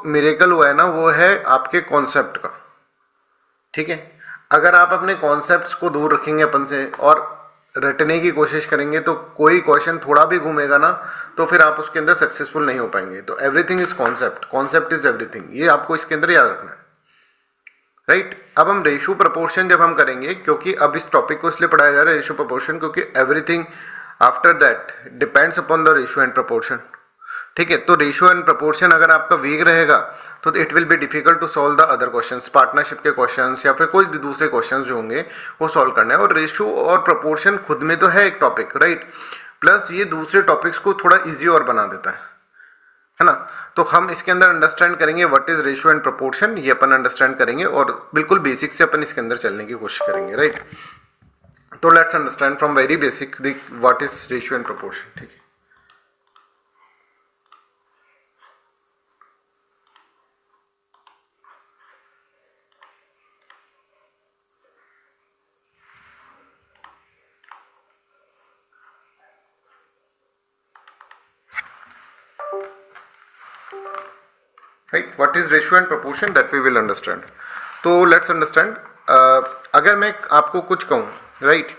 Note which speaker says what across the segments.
Speaker 1: Miracle हुआ है ना वो है आपके कॉन्सेप्ट का, ठीक है। अगर आप अपने कॉन्सेप्ट्स को दूर रखेंगे अपन से और रटने की कोशिश करेंगे तो कोई क्वेश्चन थोड़ा भी घूमेगा ना तो फिर आप उसके अंदर सक्सेसफुल नहीं हो पाएंगे। तो everything is concept, concept is everything, ये आपको इसके अंदर याद रखना है, राइट। अब हम रेशियो प्रपोर्शन जब हम करेंगे, क्योंकि अब इस टॉपिक को इसलिए पढ़ाया जा रहा है रेशियो प्रपोर्शन, क्योंकि everything after that depends upon the ratio and proportion, ठीक है। तो रेशियो एंड प्रपोर्शन अगर आपका वीक रहेगा तो it will be difficult to solve the other questions, partnership के क्वेश्चंस या फिर कोई भी दूसरे क्वेश्चंस जो होंगे वो सॉल्व करना है। और रेशियो और प्रपोर्शन खुद में तो है एक टॉपिक, राइट, प्लस ये दूसरे टॉपिक्स को थोड़ा इजी और बना देता है ना। तो हम इसके अंदर अंडरस्टैंड करेंगे what is ratio and proportion, ये अपन अंडरस्टैंड करेंगे और बिल्कुल बेसिक से अपन इसके अंदर चलने की कोशिश करेंगे, राइट। तो let's understand from very basic what is ratio and proportion, ठीक है। Right, what is ratio and proportion that we will understand. तो लेट्स अंडरस्टैंड, अगर मैं आपको कुछ कहूँ, राइट,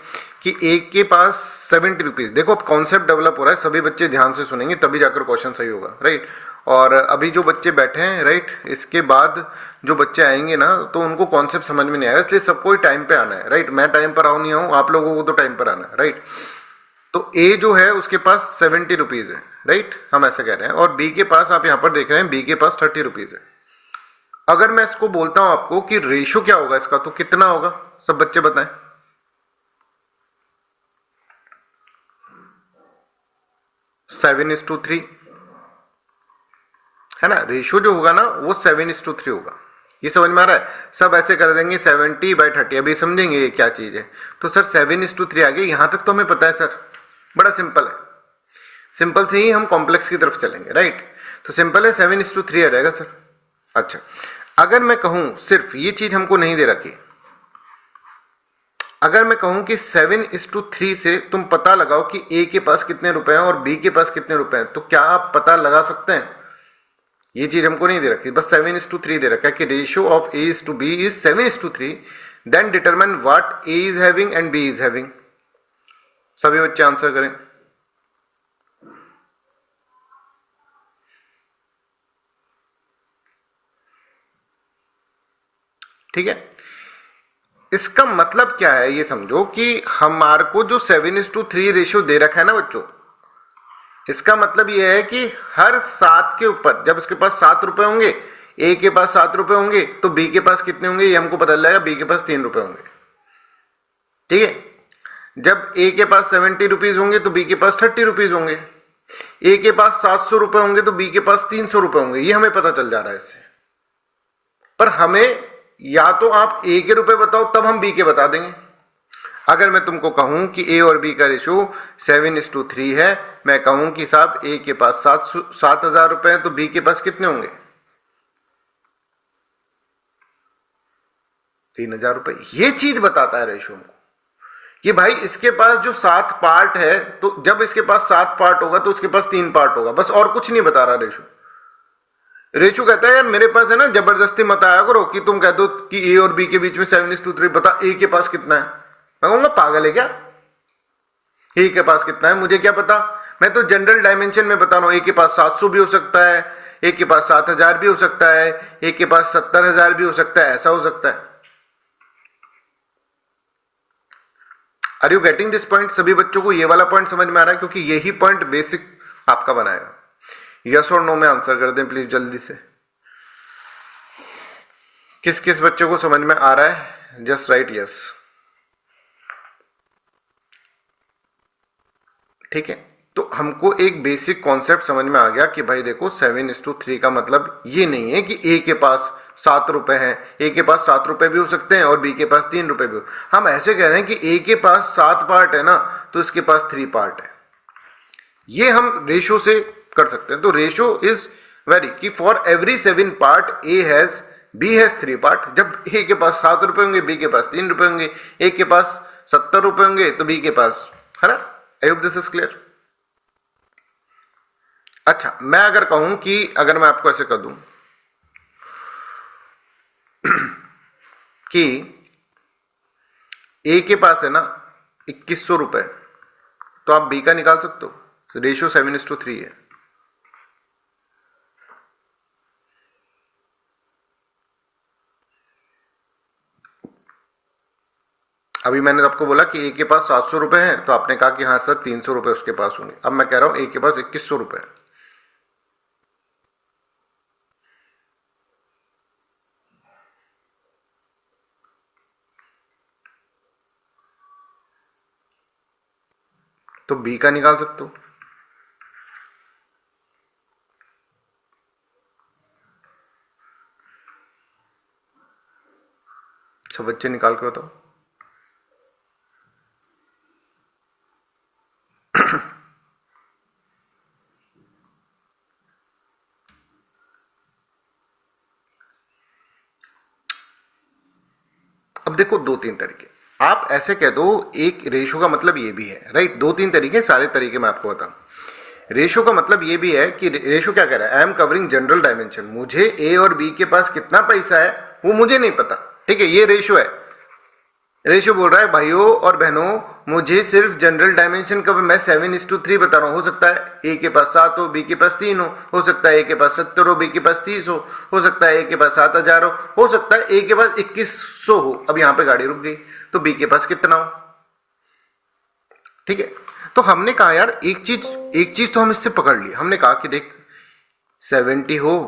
Speaker 1: कि एक के पास 70 रुपीज, देखो अब कॉन्सेप्ट डेवलप हो रहा है, सभी बच्चे ध्यान से सुनेंगे तभी जाकर क्वेश्चन सही होगा, राइट। और अभी जो बच्चे बैठे हैं, राइट, इसके बाद जो बच्चे आएंगे ना तो उनको कॉन्सेप्ट समझ में नहीं आएगा, इसलिए सबको टाइम पे आना है, राइट। मैं टाइम पर आऊँ नहीं आऊँ, आप लोगों को तो टाइम पर आना है, राइट। तो ए जो है उसके पास 70 रुपीज है, राइट, हम ऐसे कह रहे हैं, और बी के पास आप यहां पर देख रहे हैं बी के पास 30 रुपीज है। अगर मैं इसको बोलता हूं आपको कि रेशियो क्या होगा इसका, तो कितना होगा, सब बच्चे बताएं। 7:3 है ना, रेशियो जो होगा ना वो 7:3 होगा। ये समझ में आ रहा है, सब ऐसे कर देंगे 70/30, अभी समझेंगे ये क्या चीज है। तो सर 7:3 आ गया, यहां तक तो हमें पता है सर, बड़ा सिंपल है, सिंपल से ही हम कॉम्प्लेक्स की तरफ चलेंगे, राइट। तो सिंपल है 7:3 आ जाएगा सर। अच्छा, अगर मैं कहूं सिर्फ ये चीज हमको नहीं दे रखी, अगर मैं कहूं कि 7:3 से तुम पता लगाओ कि ए के पास कितने रुपए हैं और बी के पास कितने रुपए हैं, तो क्या आप पता लगा सकते हैं? ये चीज हमको नहीं दे रखी, बस 7:3 दे रखा है कि ratio of A is to B is 7:3, then determine what A is having and B is having. सभी बच्चे आंसर करें। ठीक है, इसका मतलब क्या है ये समझो कि हमारे को जो 7:3 रेशियो दे रखा है ना बच्चों, इसका मतलब ये है कि हर 7 के ऊपर, जब उसके पास 7 रुपए होंगे, ए के पास 7 रुपए होंगे, तो बी के पास कितने होंगे ये हमको पता चलेगा, बी के पास 3 रुपए होंगे, ठीक है। जब ए के पास 70 रुपीज होंगे तो बी के पास 30 रुपीज होंगे, ए के पास 700 रुपए होंगे तो बी के पास 300 रुपए होंगे, ये हमें पता चल जा रहा है इससे। पर हमें या तो आप ए के रुपए बताओ तब हम बी के बता देंगे। अगर मैं तुमको कहूं कि ए और बी का रेशियो 7:3 है, मैं कहूं कि साहब ए के पास 7,000 रुपए है तो बी के पास कितने होंगे, 3,000 रुपए। ये चीज बताता है रेशियो को कि भाई इसके पास जो 7 पार्ट है, तो जब इसके पास 7 पार्ट होगा तो उसके पास 3 पार्ट होगा, बस और कुछ नहीं बता रहा रेशियो। रेशियो कहता है यार मेरे पास है ना, जबरदस्ती मत आया करो कि तुम कह दो कि ए और बी के बीच में 7:3, बता ए के पास कितना है। मैं कहूंगा पागल है क्या, ए के पास कितना है मुझे क्या पता, मैं तो जनरल डायमेंशन में बता रहा हूं। ए के पास 700 भी हो सकता है, ए के पास 7,000 भी हो सकता है, ए के पास 70,000 भी हो सकता है, ऐसा हो सकता है। Are you getting this point? सभी बच्चों को ये वाला पॉइंट समझ में आ रहा है, क्योंकि यही पॉइंट बेसिक आपका बनाएगा। यस और नो में आंसर कर दें प्लीज जल्दी से। किस किस बच्चे को समझ में आ रहा है जस्ट राइट यस। ठीक है, तो हमको एक बेसिक कॉन्सेप्ट समझ में आ गया कि भाई देखो 7:3 का मतलब ये नहीं है कि ए के पास 7 रुपए हैं, ए के पास 7 रुपए भी हो सकते हैं और बी के पास 3 रुपए भी हो। हम ऐसे कह रहे हैं कि ए के पास 7 पार्ट है ना तो इसके पास 3 पार्ट है। ये हम रेशियो से कर सकते हैं। तो रेशियो इज वेरी कि for every 7 part A has B has 3 part. जब ए के पास 7 रुपए होंगे, बी के पास 3 रुपए होंगे, ए के पास 70 रुपए होंगे तो बी के पास, है ना। I hope this is clear. अच्छा, मैं अगर कहूं कि अगर मैं आपको ऐसे कर दूं कि ए के पास है ना 2100 रुपए, तो आप बी का निकाल सकते हो। रेशियो 7:3 है। अभी मैंने आपको बोला कि ए के पास 700 रुपए हैं, तो आपने कहा कि हाँ सर 300 रुपए उसके पास होंगे। अब मैं कह रहा हूं ए के पास 2100 रुपए है। तो बी का निकाल सकते हो। सब बच्चे निकाल के बताओ। अब देखो दो तीन तरीके, आप ऐसे कह दो एक रेशो का मतलब ये भी है, राइट। दो तीन तरीके, सारे तरीके मैं आपको बताऊं। रेशो का मतलब ये भी है कि रेशो क्या कह रहा है, I am covering general dimension. मुझे ए और बी के पास कितना पैसा है वो मुझे नहीं पता, ठीक है, ये रेशो है। रेशो बोल रहा है भाइयों और बहनों, मुझे सिर्फ जनरल डायमेंशन का मैं 7:3 बता रहा हूं। हो सकता है ए के पास 7 हो, बी के पास 3 हो सकता है ए के पास 70 हो, बी के पास 30 हो सकता है ए के पास 7000 हो सकता है ए के पास 2100 हो। अब यहां पे गाड़ी रुक गई, तो बी के पास कितना हो, ठीक है। तो हमने कहा यार एक चीज तो हम इससे पकड़ ली। हमने कहा कि देख 70 हो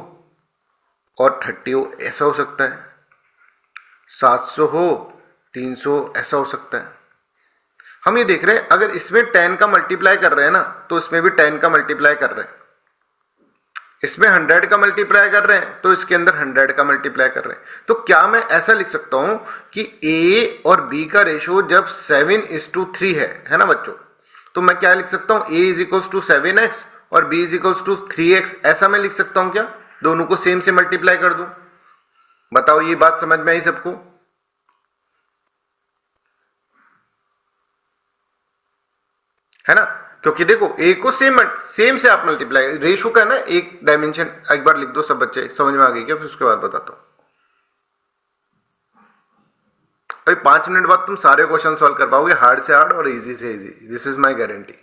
Speaker 1: और 30 हो, ऐसा हो सकता है। 700 हो, 300, ऐसा हो सकता है। हम ये देख रहे हैं अगर इसमें 10 का मल्टीप्लाई कर रहे हैं ना, तो इसमें भी 10 का मल्टीप्लाई कर रहे हैं। इसमें 100 का मल्टीप्लाई कर रहे हैं, तो इसके अंदर 100 का मल्टीप्लाई कर रहे हैं। तो क्या मैं ऐसा लिख सकता हूं कि ए और बी का रेशो जब 7:3 है ना बच्चों, तो मैं क्या लिख सकता हूं, ए इज इक्वल्स टू 7x और B is equals to 3x, ऐसा मैं लिख सकता हूं क्या? दोनों को सेम से मल्टीप्लाई कर दूं। बताओ ये बात समझ में आई सबको? है ना, क्योंकि देखो ए को सेम से आप मल्टीप्लाई, रेशो का है ना एक डायमेंशन। एक बार लिख दो सब बच्चे, समझ में आ गई क्या? फिर उसके बाद बताता हूं। भाई 5 मिनट बाद तुम सारे क्वेश्चन सॉल्व कर पाओगे, हार्ड से हार्ड और इजी से easy, this is my guarantee.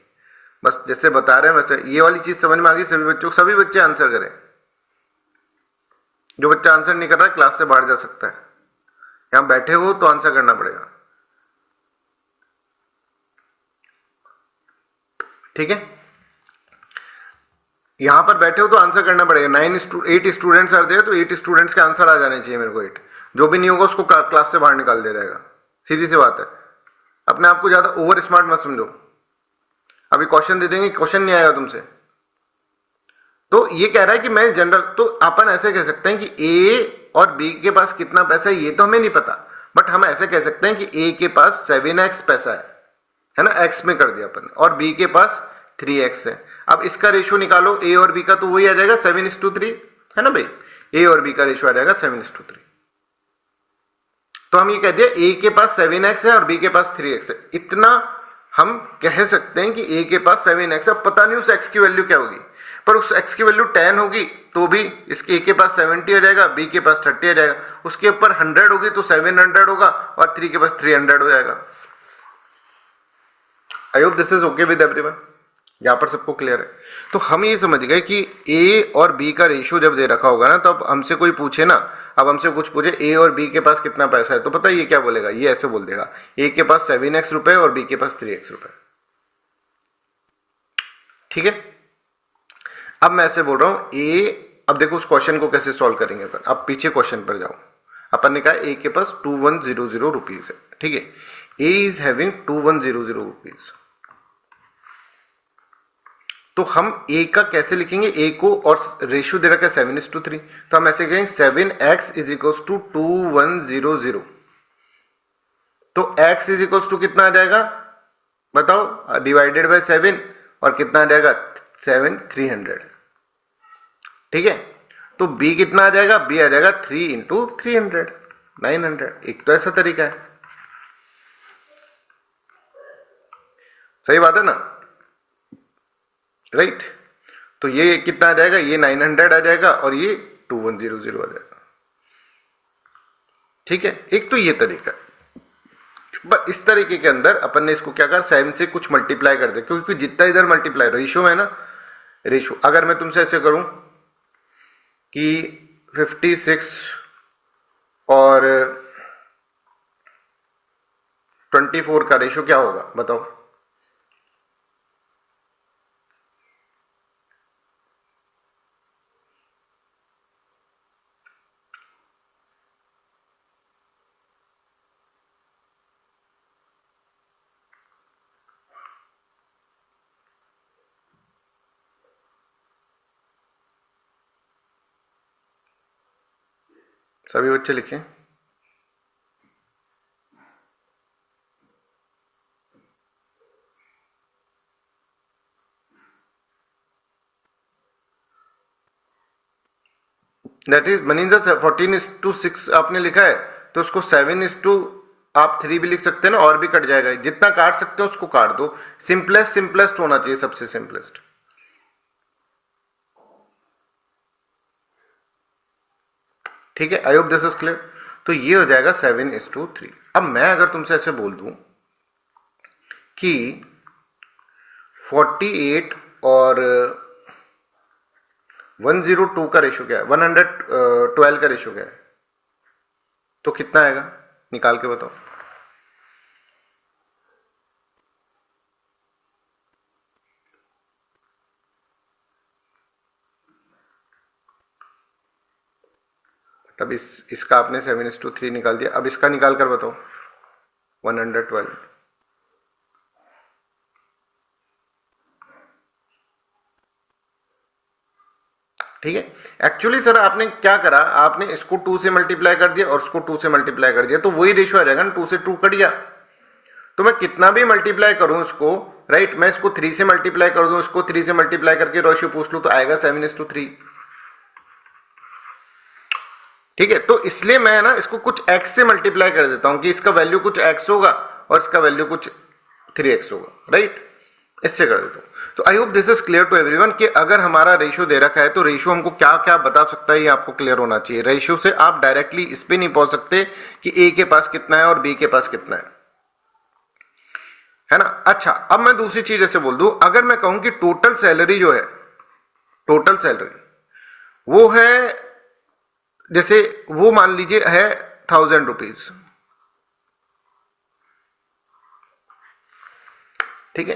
Speaker 1: बस जैसे बता रहे हैं वैसे ये वाली चीज समझ में आ गई सभी बच्चों को? सभी बच्चे आंसर करें। जो बच्चा आंसर नहीं कर रहा है क्लास से बाहर जा सकता है। यहां बैठे हो तो आंसर करना पड़ेगा, ठीक है। यहां पर बैठे हो तो आंसर करना पड़ेगा। 8 स्टूडेंट्स आर देयर, तो 8 स्टूडेंट्स के आंसर आ जाने चाहिए मेरे को 8। जो भी नहीं होगा उसको क्लास से बाहर निकाल दिया जाएगा, सीधी सी बात है। अपने आप को ज्यादा ओवर स्मार्ट मत समझो। अभी क्वेश्चन दे देंगे, क्वेश्चन नहीं आएगा तुमसे। तो ये कह रहा है कि मैं जनरल, तो अपन ऐसे कह सकते हैं कि ए और बी के पास कितना पैसा है ये तो हमें नहीं पता, बट हम ऐसे कह सकते हैं कि ए के पास 7x पैसा है ना, x में कर दिया अपन, और बी के पास 3x है। अब इसका रेशियो निकालो ए और बी का, तो वही आ जाएगा 7:3, है ना भाई। ए और बी का रेशियो आ जाएगा 7:3। तो हम ये कह दिया ए के पास 7x है और बी के पास 3x है। इतना हम कह सकते हैं कि ए के पास 7x है। पता नहीं उस x की वैल्यू क्या होगी, पर उस x की वैल्यू 10 होगी तो भी इसके ए के पास 70 हो जाएगा, बी के पास 30 आ जाएगा। उसके ऊपर 100 होगी तो 700 होगा, और 3 के पास 300 हो जाएगा। आई hope this is okay with everyone. यहां पर सबको क्लियर है? तो हम ये समझ गए कि ए और बी का रेशियो जब दे रखा होगा ना, तो अब हमसे कोई पूछे ना, अब हमसे कुछ पूछे ए और बी के पास कितना पैसा है, तो पता है ये क्या बोलेगा? ये ऐसे बोल देगा, ए के पास 7x रुपए और बी के पास 3x रुपए, ठीक है। अब मैं ऐसे बोल रहा हूं ए, अब देखो उस क्वेश्चन को कैसे सॉल्व करेंगे अपन। अब पीछे क्वेश्चन पर जाओ। अपन ने कहा ए के पास 2100 रुपीज है, ठीक है। ए इज हैविंग 2100 रुपीज। तो हम ए का कैसे लिखेंगे? ए को, और रेशियो दे रखा है 7:3, तो हम ऐसे कहेंगे 7x इज इक्वल्स टू 2100। तो x इज इक्वल्स टू कितना आ जाएगा बताओ, डिवाइडेड बाय 7, और कितना आ जाएगा 300, ठीक है। तो b कितना आ जाएगा? b आ जाएगा 3 इंटू 300, 900। एक तो ऐसा तरीका है, सही बात है ना, राइट। तो ये कितना आ जाएगा? ये 900 आ जाएगा और ये 2100 आ जाएगा। ठीक है, एक तो ये तरीका है। बस इस तरीके के अंदर अपन ने इसको क्या कर 7 से कुछ मल्टीप्लाई कर दे, क्योंकि जितना इधर मल्टीप्लाई रेशियो है ना, रेशियो अगर मैं तुमसे ऐसे करूं कि 56 और 24 का रेशियो क्या होगा बताओ। सभी बच्चे लिखें। दैट इज मनींद्र 14:6 आपने लिखा है, तो उसको 7 आप 3 भी लिख सकते हैं ना, और भी कट जाएगा, जितना काट सकते हो उसको काट दो। सिंपलेस्ट होना चाहिए, सबसे सिंपलेस्ट। ठीक है, आई होप दिस इज क्लियर। तो ये हो जाएगा 7:3। अब मैं अगर तुमसे ऐसे बोल दूं कि 48 और 102 का रेशियो क्या है, 112 का रेशियो क्या है, तो कितना आएगा निकाल के बताओ। तब इसका आपने 7:3 निकाल दिया, अब इसका निकाल कर बताओ 112। ठीक है, एक्चुअली सर आपने क्या करा, आपने इसको 2 से मल्टीप्लाई कर दिया और उसको 2 से मल्टीप्लाई कर दिया, तो वही रेशियो आ जाएगा ना, 2 से 2 कट गया। तो मैं कितना भी मल्टीप्लाई करूं इसको, राइट, मैं इसको 3 से मल्टीप्लाई कर दूं, इसको 3 से मल्टीप्लाई करके रेशियो पूछ लूं, तो आएगा 7:3। ठीक है, तो इसलिए मैं ना इसको कुछ x से मल्टीप्लाई कर देता हूं कि इसका वैल्यू कुछ x होगा और इसका वैल्यू कुछ 3x होगा, राइट, इससे कर देता हूं। तो I hope this is clear to everyone कि अगर हमारा रेशियो दे रखा है तो रेशियो हमको क्या क्या बता सकता है, ये आपको क्लियर होना चाहिए। रेशियो से आप डायरेक्टली इस पे नहीं पहुंच सकते कि ए के पास कितना है और बी के पास कितना है ना। अच्छा, अब मैं दूसरी चीज ऐसे बोल दूं, अगर मैं कहूं कि टोटल सैलरी जो है, टोटल सैलरी वो है, जैसे वो मान लीजिए है 1000 रुपीज, ठीक है,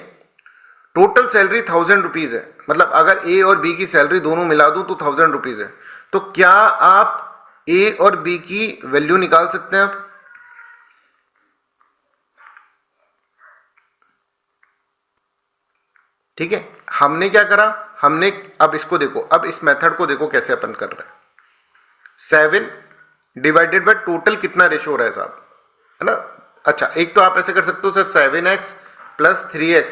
Speaker 1: टोटल सैलरी 1000 रुपीज है, मतलब अगर ए और बी की सैलरी दोनों मिला दूं तो 1000 रुपीज है। तो क्या आप ए और बी की वैल्यू निकाल सकते हैं आप? ठीक है, हमने क्या करा, हमने अब इसको देखो, अब इस मेथड को देखो कैसे अपन कर रहे हैं। 7 डिवाइडेड बाय टोटल कितना रेशियो हो रहा है साहब, है ना। अच्छा, एक तो आप ऐसे कर सकते हो सर 7x प्लस 3x,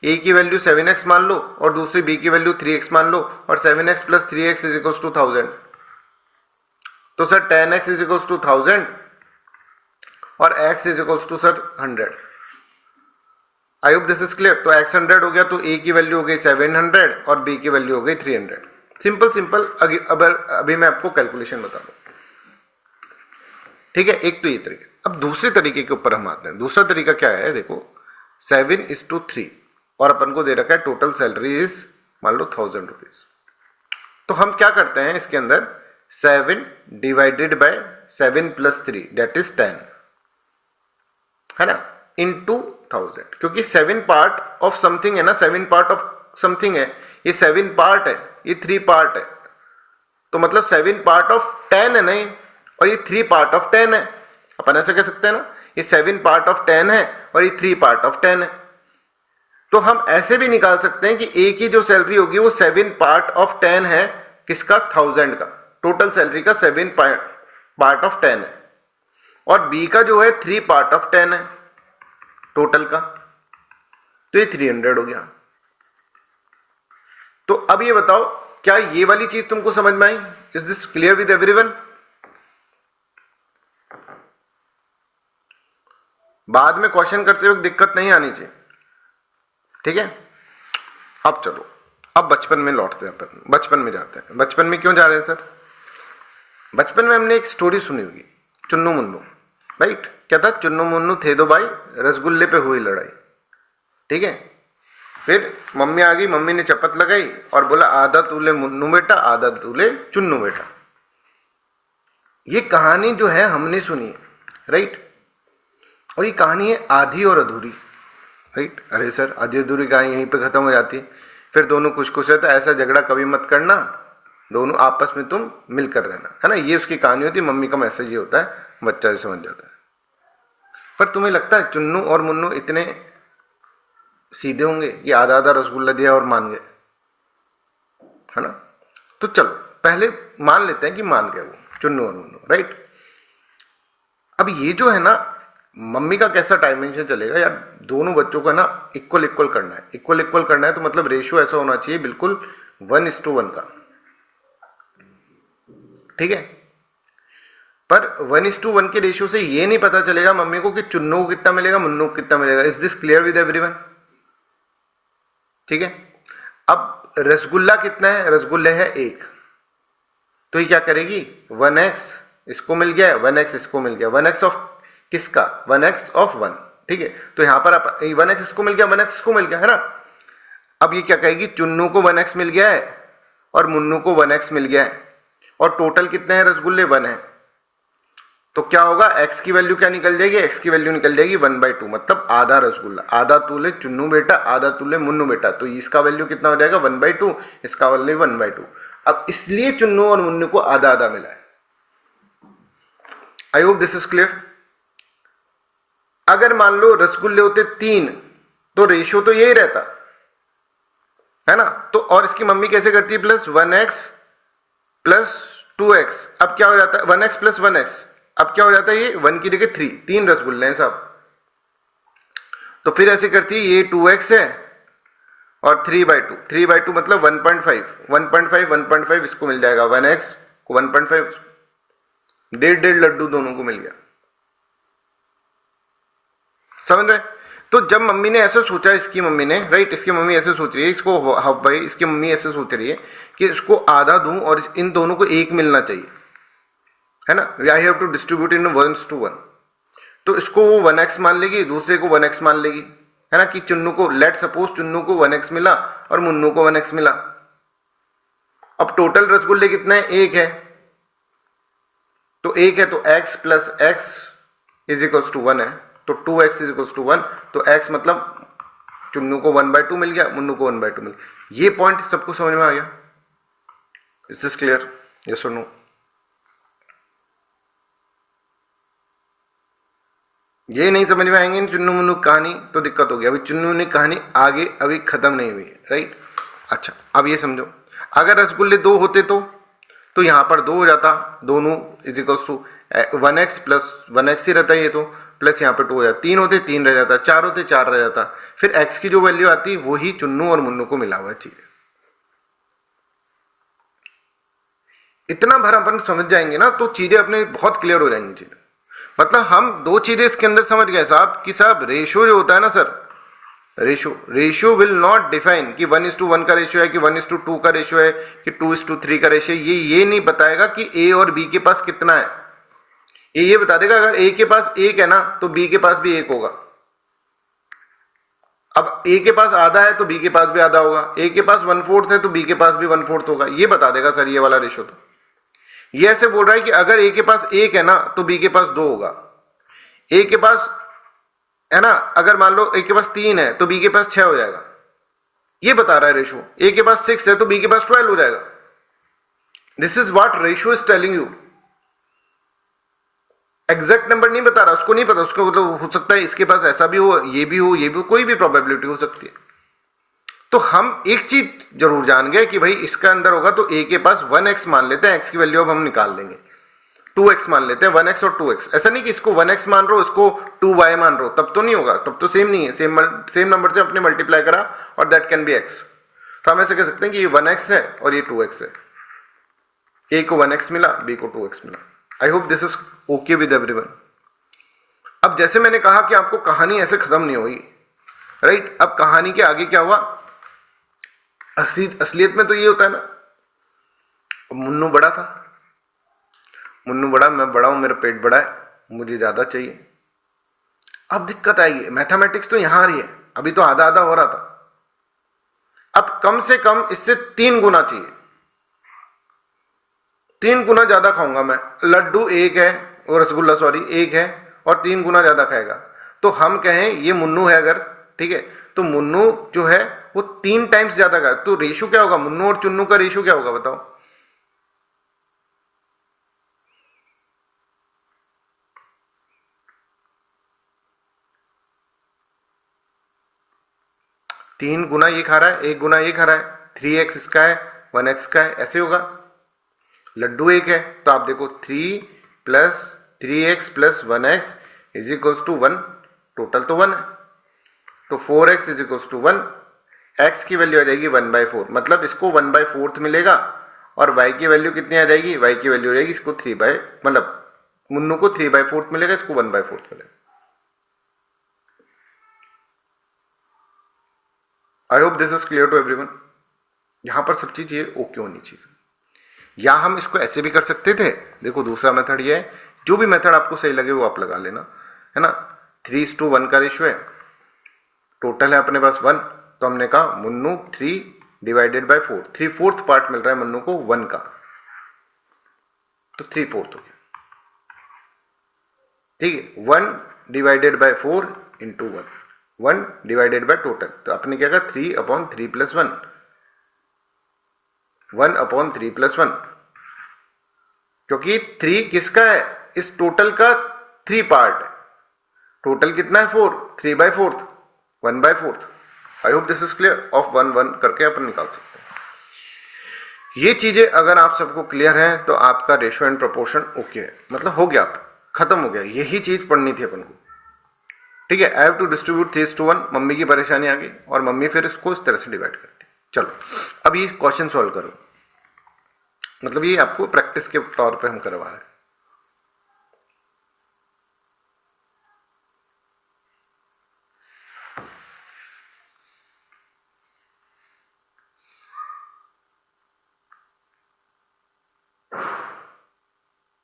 Speaker 1: ए की वैल्यू 7x मान लो और दूसरी बी की वैल्यू 3x मान लो, और 7x plus 3x is equals to 1000। तो sir 10x is equals to 1000 और x is equals to sir 100। I hope this is clear. तो x 100 हो गया, तो a की वैल्यू हो गई 700 और b की वैल्यू हो गई 300। सिंपल अभी मैं आपको कैलकुलेशन बता दूं। ठीक है, एक तो ये तरीका। अब दूसरे तरीके के ऊपर हम आते हैं। दूसरा तरीका क्या है, देखो 7:3 और अपन को दे रखा है टोटल सैलरी इज मान लो 1000 रुपीज। तो हम क्या करते हैं इसके अंदर, 7 divided by 7 plus 3 that is 10, है ना, इनटू 1000, क्योंकि 7 पार्ट ऑफ समथिंग है ना, 7 पार्ट ऑफ समथिंग है, ये 7 पार्ट है, ये 3 पार्ट है, तो मतलब 7 पार्ट ऑफ 10 है नहीं, और ये 3 पार्ट ऑफ 10 है। अपन ऐसे कह सकते हैं ना, ये 7 पार्ट ऑफ 10 है और ये 3 पार्ट ऑफ 10 है। तो हम ऐसे भी निकाल सकते हैं कि ए की जो सैलरी होगी वो 7 पार्ट ऑफ 10 है, किसका, 1000 का, टोटल सैलरी का 7 पार्ट ऑफ 10 है, और बी का जो है 3 पार्ट ऑफ 10 है टोटल का, तो ये 300 हो गया। तो अब ये बताओ, क्या ये वाली चीज तुमको समझ में आई? Is this clear with everyone? बाद में क्वेश्चन करते वक्त दिक्कत नहीं आनी चाहिए, ठीक है। अब चलो, अब बचपन में लौटते हैं, अपन बचपन में जाते हैं। बचपन में क्यों जा रहे हैं सर? बचपन में हमने एक स्टोरी सुनी होगी चुन्नू मुन्नू, राइट। क्या था? चुन्नू मुन्नू थे दो भाई, रसगुल्ले पे हुई लड़ाई, ठीक है। फिर मम्मी आ गई, मम्मी ने चपत लगाई और बोला आधा तूले मुन्नू बेटा, आधा तूले चुन्नू बेटा। ये कहानी जो है हमने सुनी है, राइट। और ये कहानी है आधी और अधूरी, राइट। अरे सर आधी अधूरी कहानी यहीं पे खत्म हो जाती है, फिर दोनों खुश खुश रहता है, ऐसा झगड़ा कभी मत करना, दोनों आपस में तुम मिलकर रहना, है ना। ये उसकी कहानी होती है, मम्मी का मैसेज ये होता है, बच्चा समझ जाता है। पर तुम्हें लगता है चुन्नू और मुन्नू इतने सीधे होंगे? ये आधा आधा रसगुल्ला दिया और मान गए, है ना। तो चलो पहले मान लेते हैं कि मान गए वो चुन्नू और मुन्नू, राइट। अब ये जो है ना, मम्मी का कैसा डायमेंशन चलेगा यार, दोनों बच्चों का ना इक्वल इक्वल करना है, इक्वल इक्वल करना है, तो मतलब रेशियो ऐसा होना चाहिए बिल्कुल 1:1 का, ठीक है। पर 1:1 के रेशियो से ये नहीं पता चलेगा मम्मी को कि चुन्नू को कितना मिलेगा, मुन्नू को कितना मिलेगा। Is this clear with everyone? ठीक है। अब रसगुल्ला कितना है? रसगुल्ले है 1, तो ये क्या करेगी, 1x इसको मिल गया, 1x इसको मिल गया, 1x ऑफ किसका, 1x ऑफ 1, ठीक है। तो यहां पर आप 1x इसको मिल गया, 1x इसको मिल गया, है ना। अब ये क्या कहेगी, चुन्नू को 1x मिल गया है और मुन्नू को 1x मिल गया है, और टोटल कितने हैं रसगुल्ले, 1 है। तो क्या होगा, x की वैल्यू क्या निकल जाएगी, x की वैल्यू निकल जाएगी 1/2, मतलब आधा रसगुल्ला, आधा तूले चुन्नू बेटा, आधा तूले मुन्नू बेटा, तो इसका वैल्यू कितना हो जाएगा 1/2, इसका वैल्यू 1/2। अब इसलिए चुन्नू और मुन्नू को आधा आधा मिला है। आई होप दिस इज क्लियर। अगर मान लो रसगुल्ले होते 3, तो रेशियो तो यही रहता है ना। तो और इसकी मम्मी कैसे करती है, प्लस 1x प्लस 2x। अब क्या हो जाता है, 1x प्लस 1x, अब क्या हो जाता है, ये 1 की जगह 3 रसगुल्ले हैं साहब। तो फिर ऐसे करती है, ये 2x है और 3/2 मतलब 1.5 इसको मिल जाएगा, 1x को 1.5, 1.5 लड्डू दोनों को मिल गया, समझ रहे। तो जब मम्मी ने ऐसा सोचा, इसकी मम्मी ने, राइट, इसकी मम्मी ऐसे सोच रही है, इसको भाई इसकी मम्मी ऐसे सोच रही है कि इसको आधा दूं और इन दोनों को 1 मिलना चाहिए, है ना। I have to distribute in 1:1। तो इसको वो 1x मान लेगी, दूसरे को 1x मान लेगी, है ना। कि चुन्नू को, लेट सपोज चुन्नू को 1x मिला और मुन्नू को 1x मिला। अब टोटल रसगुल्ले कितने हैं, 1 है, तो 1 है तो x plus x is equals to 1 है, तो 2x इज इक्वल्स टू 1, तो x मतलब चुन्नू को 1/2 मिल गया, मुन्नू को 1/2 मिल गया। ये पॉइंट सबको समझ में आ गया? इज दिस क्लियर, यस और नो? ये नहीं समझ में आएंगे चुन्नू मुन्नू कहानी, तो दिक्कत होगी। अभी चुन्नू मुन्नू कहानी आगे अभी खत्म नहीं हुई है, राइट। अच्छा अब ये समझो, अगर रसगुल्ले 2 होते तो यहां पर 2 हो जाता, दोनों is equals to 1x plus 1x ही रहता है, ये तो प्लस यहाँ पे 2 हो जाता, 3 होते 3 रह जाता, 4 होते 4 रह जाता, फिर x की जो वैल्यू आती वही चुन्नू और मुन्नू को मिला हुआ चीज। इतना भर अपन समझ जाएंगे ना तो चीजें अपने बहुत क्लियर हो जाएंगी चीजें। मतलब हम 2 चीजें इसके अंदर समझ गए साहब कि साहब रेशियो जो होता है ना sir, ratio will not define कि 1:1 का रेशियो है कि 1:2 का रेशियो है कि 2:3 का रेशियो। ये नहीं बताएगा कि a और b के पास कितना है। ये बता देगा अगर a के पास 1 है ना तो b के पास भी 1 होगा। अब a के पास आधा है तो b के पास भी आधा होगा, a के पास 1/4 है तो b के पास भी 1/4 होगा। ये बता देगा सर ये वाला रेशियो। तो ये ऐसे बोल रहा है कि अगर a के पास 1 है ना तो b के पास 2 होगा, a के पास है ना, अगर मान लो a के पास 3 है तो b के पास 6 हो जाएगा। ये बता रहा है रेशियो। a के पास 6 है तो b के पास 12 हो जाएगा। This is what ratio is telling you. Exact number नहीं बता रहा, उसको नहीं पता, उसको मतलब हो सकता है इसके पास ऐसा भी हो, ये भी हो, ये भी हो, कोई भी प्रोबेबिलिटी हो सकती है। तो हम एक चीज जरूर जान गए कि भाई इसका अंदर होगा तो a के पास 1x मान लेते हैं, x की वैल्यू अब हम निकाल लेंगे, 2x मान लेते हैं, 1x और 2x। ऐसा नहीं कि इसको 1x मान रहे हो इसको 2y मान रहे हो, तब तो नहीं होगा, तब तो सेम नहीं है, सेम नंबर से अपने मल्टीप्लाई करा और दैट कैन बी x। तो हम ऐसे कह सकते हैं कि ये 1x है और ये 2x है, a को 1x मिला, b को 2x मिला। आई hope this is okay with everyone. अब जैसे मैंने कहा कि आपको कहानी ऐसे खत्म नहीं होगी, राइट। अब कहानी के आगे क्या हुआ, असलियत में तो ये होता है ना, मुन्नू बड़ा था, मुन्नू बड़ा, मैं बड़ा हूं, मेरा पेट बड़ा है, मुझे ज़्यादा चाहिए। अब दिक्कत आएगी, मैथमेटिक्स तो यहां आ रही है, अभी तो आधा आधा हो रहा था, अब कम से कम इससे 3 गुना चाहिए, 3 गुना ज्यादा खाऊंगा मैं। लड्डू एक है, और रसगुल्ला सॉरी एक है, और 3 गुना ज्यादा खाएगा। तो हम कहें ये मुन्नू है अगर, ठीक है, तो मुन्नू जो है वो 3 टाइम्स ज्यादा खाएगा, तो रेशो क्या होगा, मुन्नू और चुन्नू का रेशो क्या होगा बताओ। तीन गुना ये खा रहा है, 1 गुना ये खा रहा है, 3x इसका है, 1x का है, ऐसे होगा। लड्डू एक है तो आप देखो 3 plus 3x plus 1x is equals to 1, total तो 1 है, तो 4x is equals to 1, x की वैल्यू आ जाएगी 1/4, मतलब इसको 1/4 मिलेगा, और y की वैल्यू कितनी आ जाएगी, y की वैल्यू आ जाएगी इसको 3 मतलब मुन्नू को 3/4 मिलेगा, इसको 1/4 मिलेगा। I hope this is clear to everyone. यहां पर सब चीज ये ओके होनी चाहिए। या हम इसको ऐसे भी कर सकते थे, देखो दूसरा मेथड ये है, जो भी मेथड आपको सही लगे वो आप लगा लेना, है ना। 3:1 का रेशियो है, टोटल है अपने पास 1, तो हमने कहा मुन्नू 3/4, 3/4 पार्ट मिल रहा है मुन्नू को 1 का, तो 3/4 हो गया, ठीक है। 1/4 इंटू 1 डिवाइडेड बाय टोटल, तो आपने क्या कहा 3/3 प्लस 1, 1/3 प्लस 1, क्योंकि 3 किसका है, इस टोटल का 3 पार्ट है, टोटल कितना है 4, 3/4, 1/4। आई hope this is clear. Of 1 1 करके अपन निकाल सकते हैं। ये चीजें अगर आप सबको क्लियर है तो आपका रेशियो एंड प्रोपोर्शन ओके है, मतलब हो गया, खत्म हो गया, यही चीज पढ़नी थी अपन को, ठीक है। I have to distribute 3:1, mummy की परेशानी आ गई और मम्मी फिर इसको इस तरह से डिवाइड करती। चलो अब ये क्वेश्चन सॉल्व करो, मतलब ये आपको प्रैक्टिस के तौर पे हम करवा रहे हैं।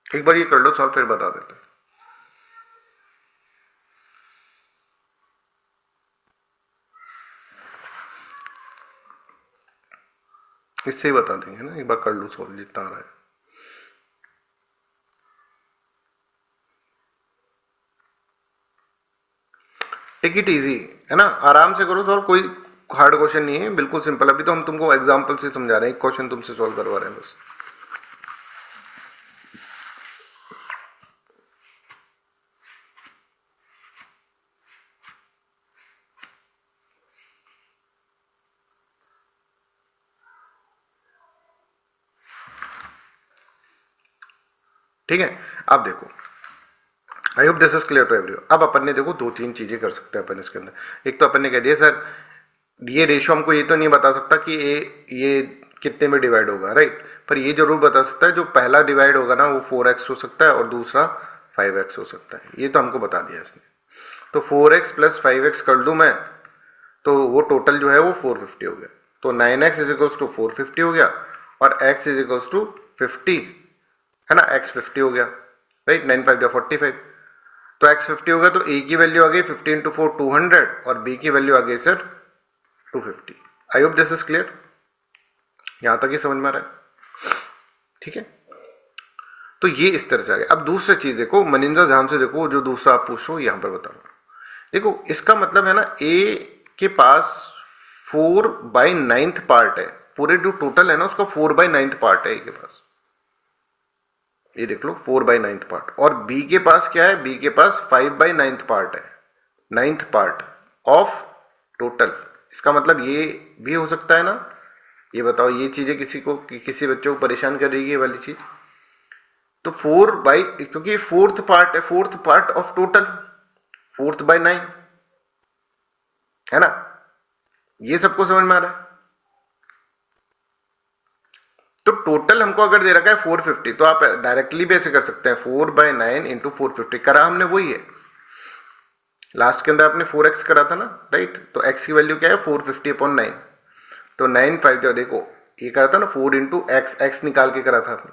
Speaker 1: एक बार ये कर लो सॉल्व, फिर बता देते हैं। इससे ही बता देंगे ना, एक बार कर लो सॉल्व जितना आ रहा है। टेक इट इजी, है ना, आराम से करो सॉल्व, कोई हार्ड क्वेश्चन नहीं है, बिल्कुल सिंपल। अभी तो हम तुमको एग्जांपल से समझा रहे हैं, एक क्वेश्चन तुमसे सॉल्व करवा रहे हैं बस। ठीक है, अब देखो, I hope this is clear to everyone. अब अपन ने देखो 2-3 चीजें कर सकते हैं अपन इसके अंदर। एक तो अपन ने कह दिया सर ये रेशियो हमको ये तो नहीं बता सकता कि ये कितने में डिवाइड होगा, राइट, पर ये जरूर बता सकता है जो पहला डिवाइड होगा ना वो 4x हो सकता है और दूसरा 5x हो सकता है, ये तो हमको बता दिया इसने। तो 4x प्लस 5x कर लूँ मैं, तो वो टोटल जो है वो 450 हो गया, तो 9x इज इक्वल्स टू 450 हो गया, और x इज इक्वल्स टू 50, है ना, x 50 हो गया, राइट, 9 5 या 45, तो x 50 हो गया, तो a की वैल्यू आ गई 50 इंटू 4 200, और b की वैल्यू आ गई sir 250। I hope this is clear, यहां तक ही समझ में आ रहा है, ठीक है। तो ये इस तरह से आ गया। अब दूसरी चीज देखो, मनिंदा ध्यान से देखो, जो दूसरा आप पूछ रहे हो यहां पर बताओ, देखो इसका मतलब है ना a के पास 4/9 पार्ट है, पूरे जो टोटल है ना उसका 4/9 पार्ट है a के पास, ये देख लो 4/9 पार्ट, और b के पास क्या है, b के पास 5/9 पार्ट है, 9th पार्ट ऑफ टोटल। इसका मतलब ये भी हो सकता है ना, ये बताओ, ये चीजें किसी बच्चों को परेशान करेगी ये वाली चीज। तो 4 क्योंकि 4th पार्ट है, 4th पार्ट ऑफ टोटल, 4/9, है ना, ये सबको समझ में आ रहा है। तो टोटल हमको अगर दे रखा है 450, तो आप डायरेक्टली भी ऐसे कर सकते हैं, 4/9 इंटू 450 करा हमने वही है, लास्ट के अंदर आपने 4x करा था ना, राइट, तो x की वैल्यू क्या है 450/9, तो 9 5 जो देखो ये करा था ना 4 इंटू x, x निकाल के करा था आपने,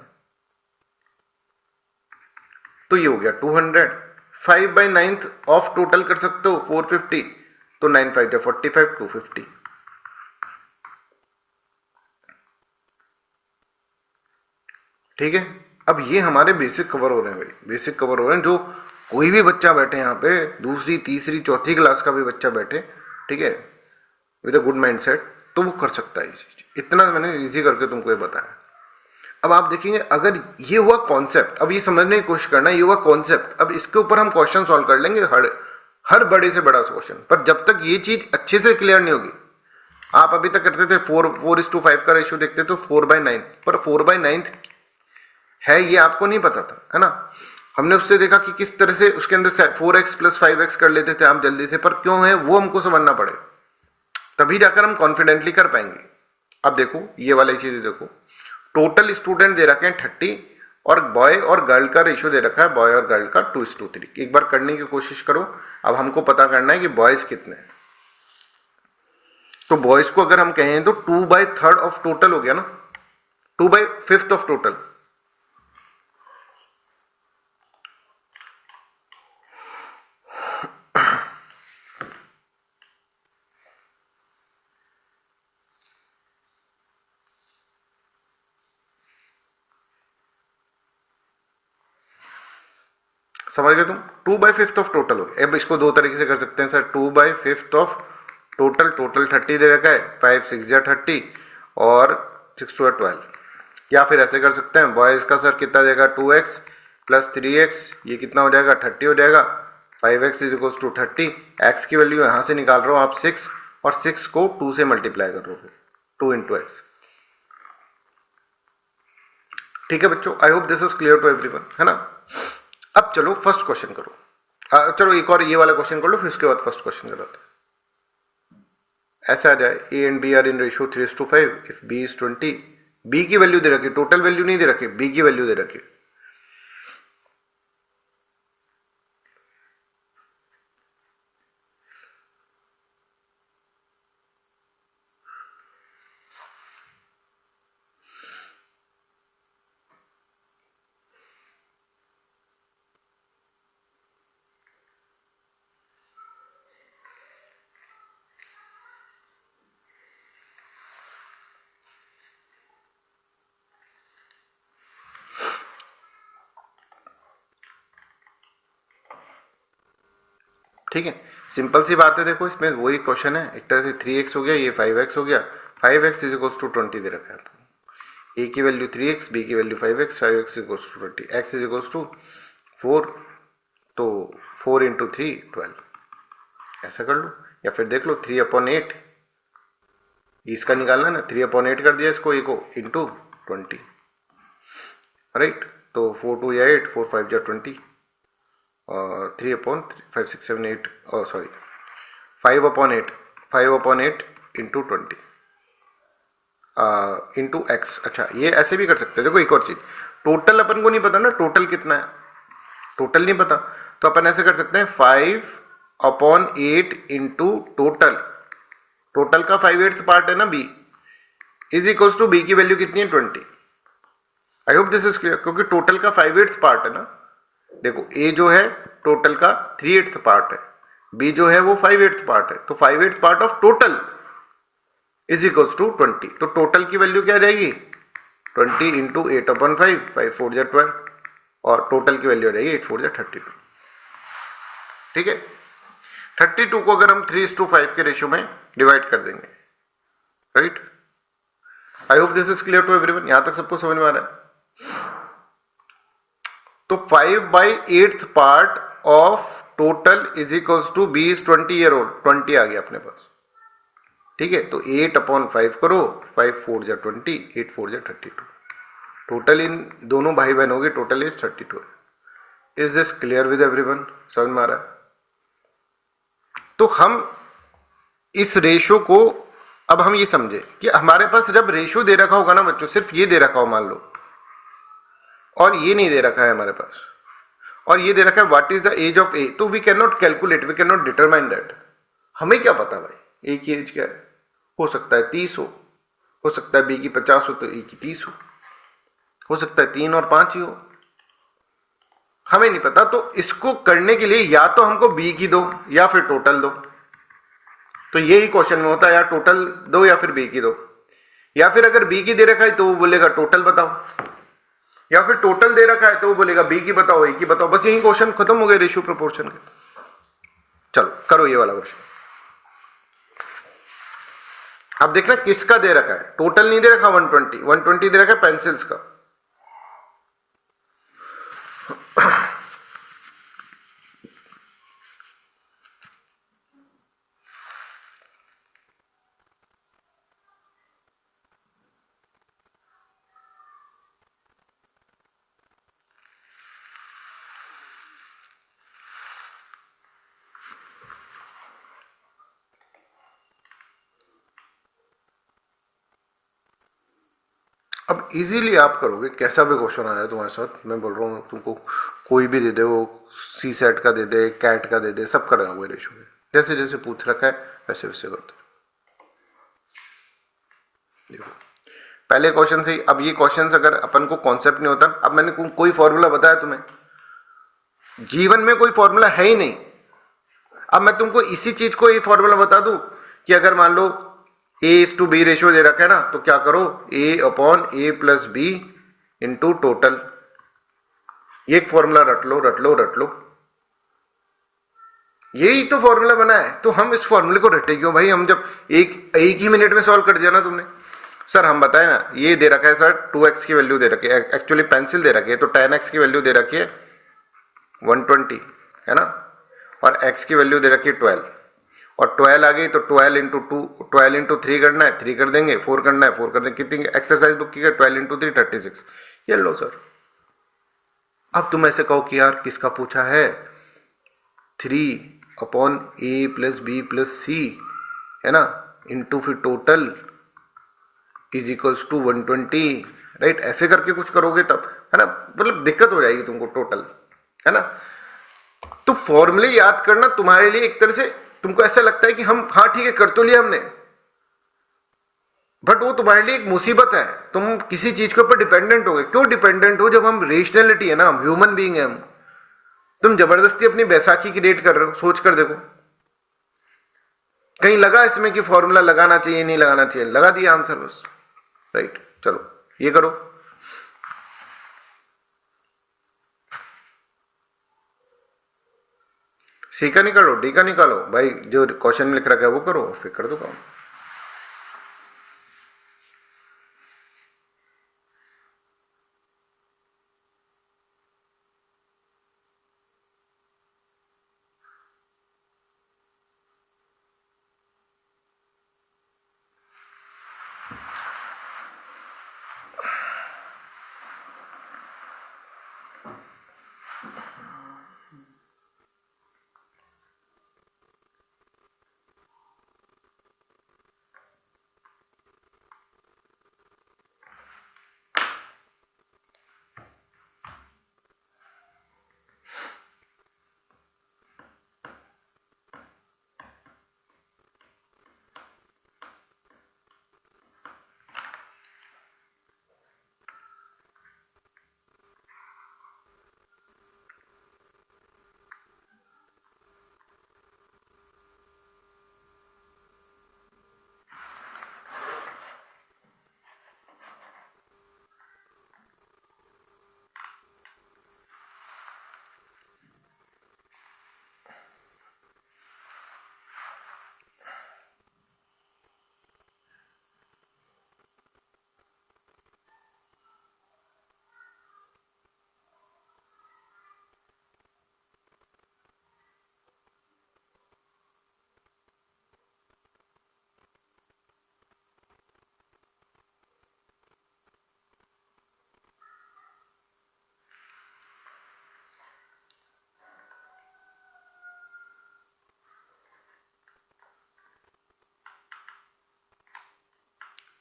Speaker 1: तो तो ये हो गया 200। 5/9 ऑफ टोटल कर सकते हो 450, तो 9 5 45, 250। ठीक है, अब ये हमारे बेसिक कवर हो रहे हैं भाई, बेसिक कवर हो रहे हैं। जो कोई भी बच्चा बैठे यहाँ पे, दूसरी तीसरी चौथी क्लास का भी बच्चा बैठे, ठीक है, विद अ गुड माइंडसेट, तो वो कर सकता है ये चीज। इतना मैंने इजी करके तुमको ये बताया। अब आप देखेंगे, अगर ये हुआ कॉन्सेप्ट, अब ये समझने की कोशिश करना, ये हुआ कॉन्सेप्ट। अब इसके ऊपर हम क्वेश्चन सॉल्व कर लेंगे, हर बड़े से बड़ा क्वेश्चन। पर जब तक ये चीज अच्छे से क्लियर नहीं होगी, आप अभी तक करते थे 4:5 का रेशियो देखते तो 4/9, पर 4/9 है ये आपको नहीं पता था, है ना। हमने उससे देखा कि किस तरह से उसके अंदर 4x + 5x कर लेते थे आप जल्दी से, पर क्यों है वो हमको समझना पड़े, तभी जाकर हम कॉन्फिडेंटली कर पाएंगे। अब देखो ये वाली चीज देखो, टोटल स्टूडेंट दे रखे हैं 30 और बॉय और गर्ल का रेशियो दे रखा है, बॉय और गर्ल का 2:3। एक बार करने की कोशिश करो। अब हमको पता करना है कि बॉयज कितने हैं। तो बॉयज को अगर हम कहें तो 2/3 ऑफ टोटल हो गया ना, 2/5 ऑफ टोटल। समझ गए तुम, 2/5 ऑफ टोटल हो गया। अब इसको दो तरीके से कर सकते हैं सर, 2/5 ऑफ टोटल, टोटल 30 दे रखा है, 5 6 या 30 और 6 2 12। या फिर ऐसे कर सकते हैं, बॉयज का सर कितना देगा, 2x + 3x, ये कितना हो जाएगा, 30 हो जाएगा। 5x = 30, x की वैल्यू यहां से निकाल रहा हूं आप 6, और 6 को 2 से मल्टीप्लाई कर रहे हो, 2 × x। ठीक है बच्चों, I hope this is clear to everyone, है ना। अब चलो फर्स्ट क्वेश्चन करो। चलो एक और ये वाला क्वेश्चन कर लो, फिर उसके बाद फर्स्ट क्वेश्चन कराते हैं। ऐसे आ जाए, A and B are in ratio 3:5 if B is 20। B की वैल्यू दे रखी, टोटल वैल्यू नहीं दे रखी, B की वैल्यू दे रखी। ठीक है, सिंपल सी बात है। देखो इसमें वही क्वेश्चन है, एक तरह से 3x हो गया, ये 5x हो गया। 5x = 20 दे रखा है आपको। A की वैल्यू 3x, B की वैल्यू 5x, 5x = 20, x = 4, तो 4 × 3 12। ऐसा कर लो, या फिर देख लो 3/8, इसका निकालना ना, 3/8 कर दिया इसको, A को इंटू 20, राइट। तो 4 2 या 8, 4 5 या 20, और 3/5 6 7 8, सॉरी 5/8 इंटू 20 इंटू एक्स। अच्छा, ये ऐसे भी कर सकते हैं। देखो एक और चीज, टोटल अपन को नहीं पता ना, टोटल कितना है, टोटल नहीं पता, तो अपन ऐसे कर सकते हैं 5/8 इंटू टोटल, टोटल का 5/8 पार्ट है ना B, = B की वैल्यू कितनी है, 20। आई होप दिस इज क्लियर, क्योंकि टोटल का 5/8 पार्ट है ना। देखो A जो है टोटल का 3/8 पार्ट है, B जो है वो 5/8 पार्ट है, तो 5/8 पार्ट ऑफ टोटल = 20। तो टोटल की वैल्यू क्या आ जाएगी, 20 × 8/5, 5 4 या 12, और टोटल की वैल्यू आ जाएगी 8 4 या 32। ठीक है, 32 को अगर हम 3:5 के रेशियो में डिवाइड कर देंगे, right. I hope this is clear to everyone, यहां तक सबको समझ में आ रहा है। तो 5/8 part of total = B is 20 year old, 20 आ गया अपने पास। ठीक है, तो 8/5 करो, 5 4 या 20, 8 4 या 32। टोटल इन दोनों भाई बहनों की टोटल एज 32 है। Is this clear with everyone, समझ में आ रहा है। तो हम इस रेशो को, अब हम ये समझे कि हमारे पास जब रेशो दे रखा होगा ना बच्चों, सिर्फ ये दे रखा हो मान लो, और ये नहीं दे रखा है हमारे पास, और ये दे रखा है what is the age of A, तो we can not calculate, we can not determine that. हमें क्या पता भाई ए की एज क्या है, हो सकता है 30 हो सकता है बी की 50 हो तो ए की 30 हो सकता है 3 और 5 ही हो, हमें नहीं पता, तो इसको करने के लिए या तो हमको बी की दो या फिर टोटल दो। तो यही क्वेश्चन में होता है, या टोटल दो या फिर बी की दो। या फिर अगर बी की दे रखा है तो वो बोलेगा टोटल बताओ, या फिर टोटल दे रखा है तो वो बोलेगा बी की बताओ, ए की बताओ। बस यही क्वेश्चन खत्म हो गए रेशियो प्रोपोर्शन के। चलो करो ये वाला क्वेश्चन। अब देखना किसका दे रखा है, टोटल नहीं दे रखा 120, 120 दे रखा है पेंसिल्स का। अब इजीली आप करोगे, कैसा भी क्वेश्चन आया तुम्हारे साथ, मैं बोल रहा हूँ तुमको कोई भी दे दे, वो सी सेट का दे दे, कैट का दे दे, सब कर दोगे रेशियो में। जैसे जैसे पूछ रखा है वैसे वैसे करते। देखो पहले क्वेश्चन से ही, अब ये क्वेश्चन अगर अपन को कॉन्सेप्ट नहीं होता, अब मैंने कोई फॉर्मूला बताया तुम्हें, जीवन में कोई फॉर्मूला है ही नहीं। अब मैं तुमको इसी चीज को ये फॉर्मूला बता दूं कि अगर मान लो A:B रेशियो दे रखा है ना, तो क्या करो, A/A+B इंटू टोटल। ये एक फॉर्मूला रट लो रट लो रट लो, यही तो फॉर्मूला बना है। तो हम इस फॉर्मूले को रटे क्यों भाई? हम जब एक ही मिनट में सॉल्व कर दिया ना तुमने। सर हम बताए ना, ये दे रखा है सर 2x की वैल्यू दे रखी है, एक्चुअली पेंसिल दे रखी है, तो tan x की वैल्यू दे रखी है 120 है ना, और x की वैल्यू दे रखी है 12, और 12 आ गई तो 12 इंटू 2, 12 इंटू 3 करना है 3 कर देंगे, 4 करना है 4 कर देंगे। कितनी एक्सरसाइज बुक की है? 12 इंटू 3 36। ये लो सर। अब तुम ऐसे कहो कि यार किसका पूछा है, 3/A+B+C है ना, इंटू फिर total is equals to 120, right? ऐसे करके कुछ करोगे तब, है ना, मतलब दिक्कत हो जाएगी तुमको टोटल, है ना। तो फॉर्मूले याद करना तुम्हारे लिए एक तरह से, तुमको ऐसा लगता है कि हम हाँ ठीक है कर तो लिया हमने, बट वो तुम्हारे लिए एक मुसीबत है। तुम किसी चीज के ऊपर डिपेंडेंट हो गए। क्यों डिपेंडेंट हो? जब हम रेशनैलिटी है ना, हम ह्यूमन बीइंग है हम। तुम जबरदस्ती अपनी बैसाखी क्रिएट कर रहे हो। सोच कर देखो, कहीं लगा इसमें कि फॉर्मूला लगाना चाहिए नहीं लगाना चाहिए, लगा दिया आंसर बस, राइट। चलो ये करो। सी का निकालो, डी का निकालो भाई, जो क्वेश्चन में लिख रखा है वो करो, फिर कर दो काम।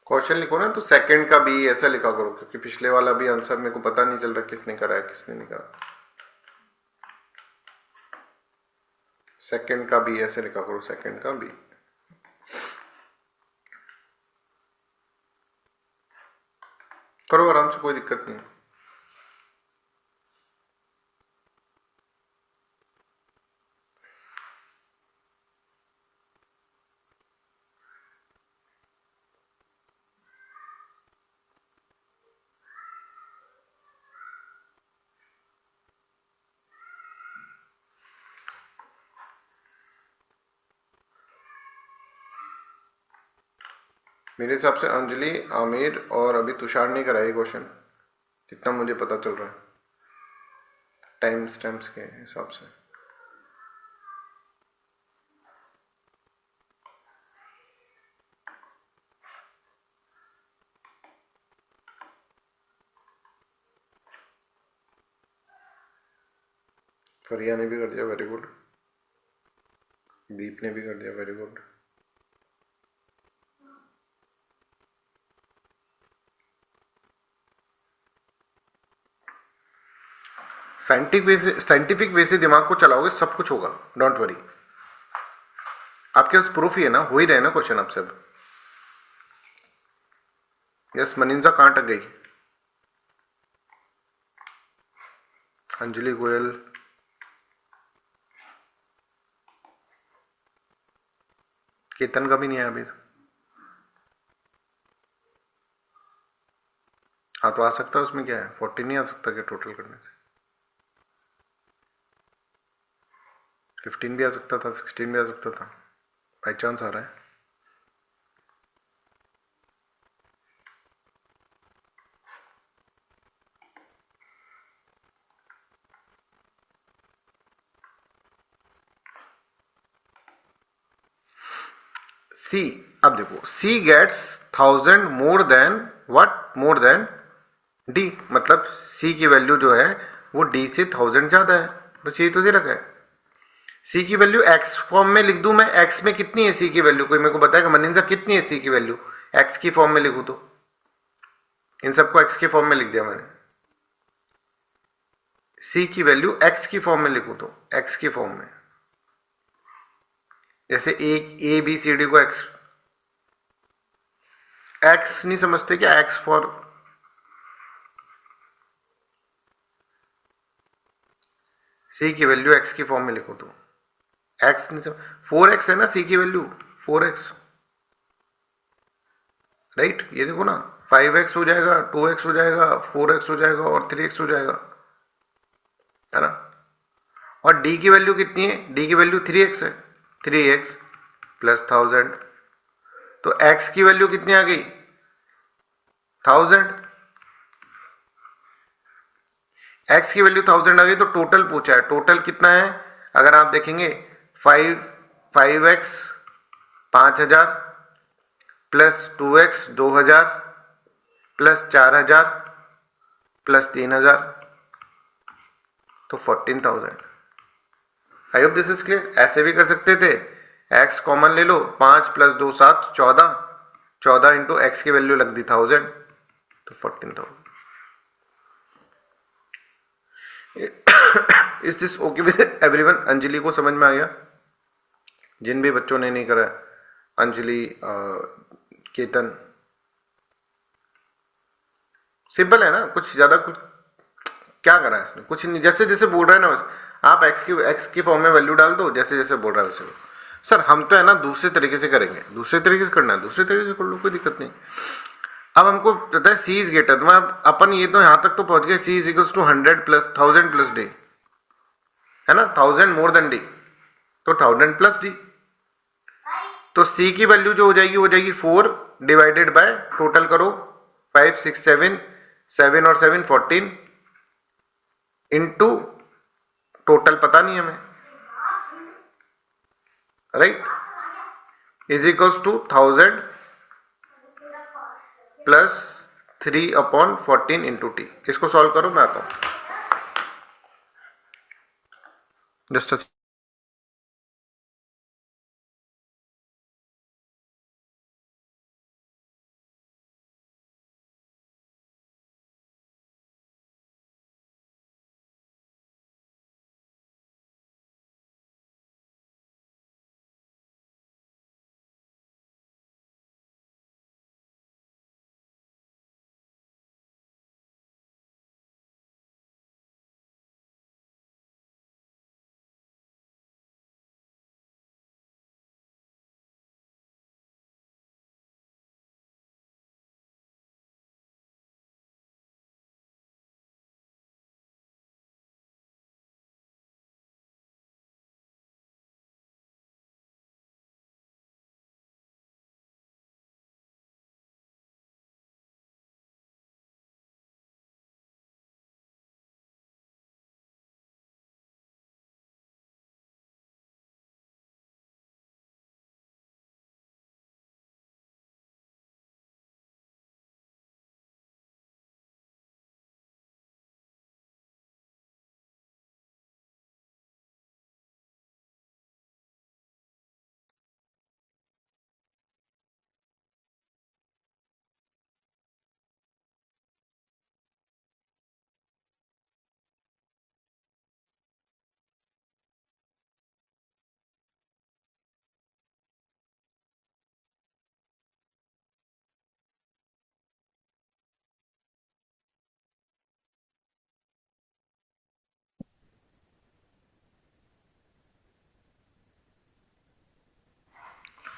Speaker 1: क्वेश्चन लिखो ना तो सेकंड का भी ऐसा लिखा करो, क्योंकि पिछले वाला भी आंसर मेरे को पता नहीं चल रहा किसने करा है किसने नहीं करा। सेकंड का भी ऐसे लिखा करो, सेकंड का भी। करो आराम से, कोई दिक्कत नहीं। मेरे हिसाब से अंजलि, आमिर और अभी तुषार ने कराई क्वेश्चन, जितना मुझे पता चल रहा है टाइम स्टैम्प्स के हिसाब से। फरिया ने भी कर दिया, वेरी गुड। दीप ने भी कर दिया, वेरी गुड। साइंटिफिक वे से दिमाग को चलाओगे सब कुछ होगा, डोंट वरी। आपके पास प्रूफ ही है ना, हो ही रहे ना क्वेश्चन आपसे अब। यस, मनीषा कहाँ अटक गई? अंजलि गोयल, केतन का भी नहीं आया अभी। हाँ तो आ सकता है, उसमें क्या है, 40 नहीं आ सकता क्या टोटल करने से? 15 भी आ सकता था, 16 भी आ सकता था, बाई चांस आ रहा है। सी, अब देखो, C gets 1000 more than what, more than D, मतलब सी की वैल्यू जो है वो डी से 1000 ज्यादा है, बस यही तो दे रखा है। सी की वैल्यू एक्स फॉर्म में लिख दूं मैं, एक्स में कितनी है सी की वैल्यू, कोई मेरे को बताएगा मनिंजा कितनी है सी की वैल्यू? एक्स की फॉर्म में लिखूं तो, इन सबको एक्स की फॉर्म में लिख दिया मैंने। सी की वैल्यू एक्स की फॉर्म में लिखूं तो, एक्स की फॉर्म में, जैसे ए बी सी डी को एक्स, एक्स नहीं समझते क्या, एक्स फॉर, सी की वैल्यू एक्स की फॉर्म में लिखो तो, एक्स नहीं समझ, 4x है ना सी की वैल्यू, 4x, राइट? ये देखो ना, 5x हो जाएगा, 2x हो जाएगा, 4x हो जाएगा और 3x हो जाएगा, है ना? और डी की वैल्यू कितनी है? डी की वैल्यू 3x है, 3x प्लस 1000, तो x की वैल्यू कितनी आ गई? 1000। x की वैल्यू 1000 आ गई, तो टोटल पूछा है, टोटल कितना है? अगर आप देखेंगे 5x 5000 plus 2x 2000 plus 4000 plus 3000, तो 14000। आई होप दिस इज क्लियर। ऐसे भी कर सकते थे, x कॉमन ले लो, 5 प्लस 2 7 14, 14 इंटू एक्स की वैल्यू लग दी 1000, तो 14000। Is this okay with everyone? Anjali को समझ में आ गया? जिन भी बच्चों ने नहीं करा, अंजलि, केतन, सिंपल है ना, कुछ ज्यादा कुछ क्या करा है इसने, कुछ नहीं, जैसे जैसे बोल रहा है ना वैसे आप एक्स की फॉर्म में वैल्यू डाल दो, जैसे जैसे बोल रहा है वैसे। सर हम तो है ना दूसरे तरीके से करेंगे, दूसरे तरीके से करना है, दूसरे तरीके से कर लो, कोई दिक्कत नहीं। अब हमको पता है सी इज ग्रेटर, मतलब अपन ये तो यहां तक तो पहुंच गए, C is equal to 100 plus 1000 plus D, है ना, 1000 मोर देन डी, तो 1000 प्लस डी, तो सी की वैल्यू जो हो जाएगी 4 डिवाइडेड बाय, टोटल करो 5 6 7, 7 और 7 14 इंटू, टोटल पता नहीं हमें, right, is equals to 1000 plus 3/14 into T. इसको सॉल्व करो, मैं आता हूं just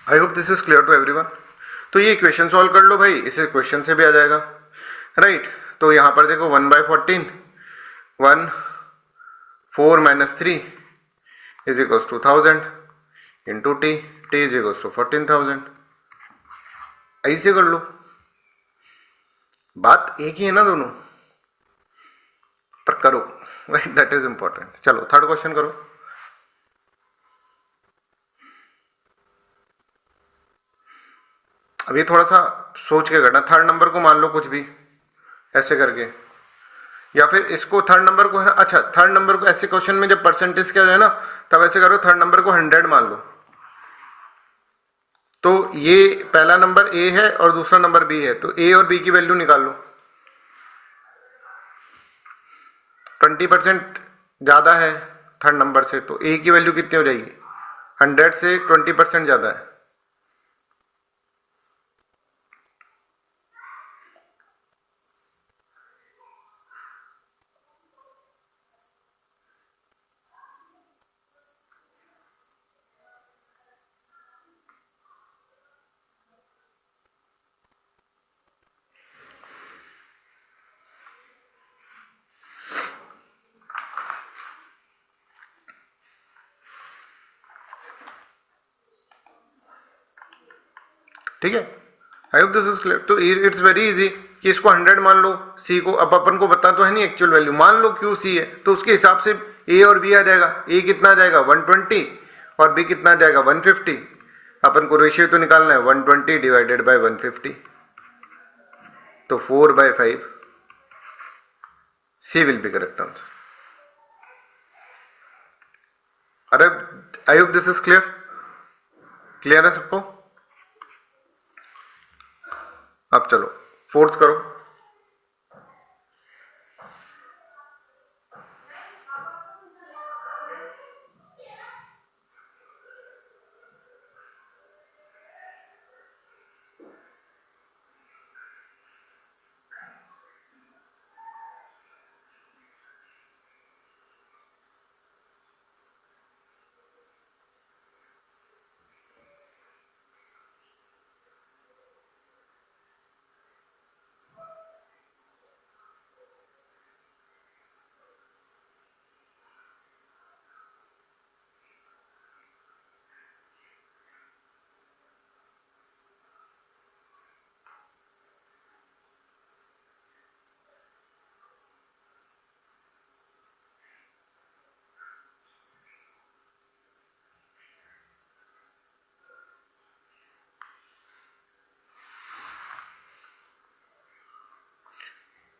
Speaker 1: I hope this is clear to everyone. तो ये इक्वेशन सॉल्व कर लो भाई, इसे क्वेश्चन से भी आ जाएगा, राइट। तो यहाँ पर देखो 1/14, 1 4 - 3 is equals to 1000 into T is equals to 14,000। ऐसे कर लो, बात एक ही है ना दोनों, पर करो, राइट, दैट इज इंपॉर्टेंट। चलो थर्ड क्वेश्चन करो। अभी थोड़ा सा सोच के करना, थर्ड नंबर को मान लो कुछ भी ऐसे करके, या फिर इसको थर्ड नंबर को है ना, अच्छा थर्ड नंबर को ऐसे क्वेश्चन में जब परसेंटेज क्या है ना, तब ऐसे करो, थर्ड नंबर को 100 मान लो। तो ये पहला नंबर ए है और दूसरा नंबर बी है, तो ए और बी की वैल्यू निकाल लो। 20% ज्यादा है थर्ड नंबर से, तो ए की वैल्यू कितनी हो जाएगी, 100 से 20% ज्यादा है। ठीक है, आई होप दिस इज क्लियर। तो इट्स वेरी इजी कि इसको 100 मान लो, सी को, अब अपन को पता तो है नहीं एक्चुअल वैल्यू, मान लो क्यू सी है, तो उसके हिसाब से ए और बी आ जाएगा। ए कितना आ जाएगा 120 और बी कितना आ जाएगा 150। अपन को रेशियो तो निकालना है 120 डिवाइडेड बाय 150, तो 4/5 सी विल बी करेक्ट आंसर। अरे आई hope this is clear, clear है सबको। अब चलो फोर्थ करो।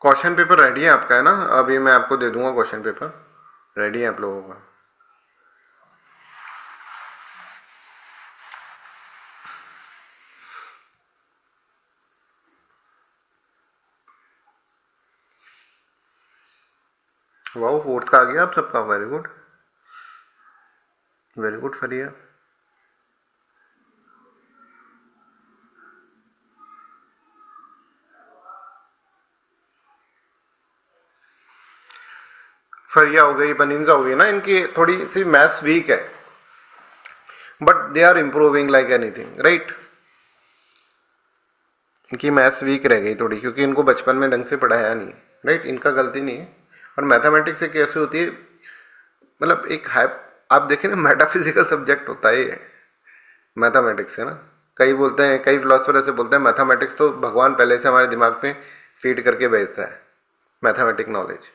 Speaker 1: क्वेश्चन पेपर रेडी है आपका, है ना? अभी मैं आपको दे दूंगा क्वेश्चन पेपर, रेडी है आप लोगों का। वाह, फोर्थ का आ गया आप सबका, very good, very good Fariya. Fariya हो गई, बनिंजा हो गई ना, इनकी थोड़ी सी मैथ्स वीक है, but they are improving like anything, right. इनकी मैथ्स वीक रह गई थोड़ी, क्योंकि इनको बचपन में ढंग से पढ़ाया नहीं, राइट, इनका गलती नहीं है। और मैथमेटिक्स से कैसे होती है, मतलब एक है, आप देखें ना, मेटाफिजिकल सब्जेक्ट होता है ये मैथमेटिक्स, है ना। कई बोलते हैं, कई फिलोसफर ऐसे बोलते हैं मैथमेटिक्स तो भगवान पहले से हमारे दिमाग में फीड करके भेजता है, मैथमेटिक नॉलेज।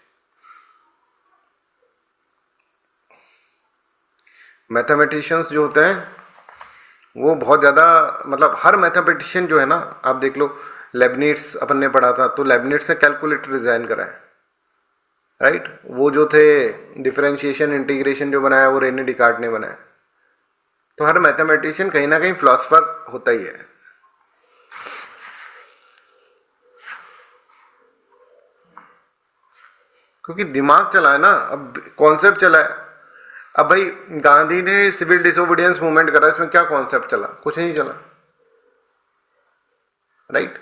Speaker 1: मैथमेटिशियंस जो होते हैं वो बहुत ज़्यादा, मतलब हर मैथमेटिशियन जो है ना, आप देख लो, लेबनिट्स अपन ने पढ़ा था, तो लेबनिट्स ने कैलकुलेटर डिजाइन करा है, राइट। वो जो थे डिफरेंशिएशन इंटीग्रेशन जो बनाया वो रेने डिकार्ट ने बनाया। तो हर मैथमेटिशियन कहीं ना कहीं फिलोसफर होता ही है। क्योंकि दिमाग चला है ना, अब कॉन्सेप्ट चला है। अब भाई गांधी ने सिविल डिसोबीडियंस मूवमेंट करा, इसमें क्या कॉन्सेप्ट चला, कुछ नहीं चला, राइट।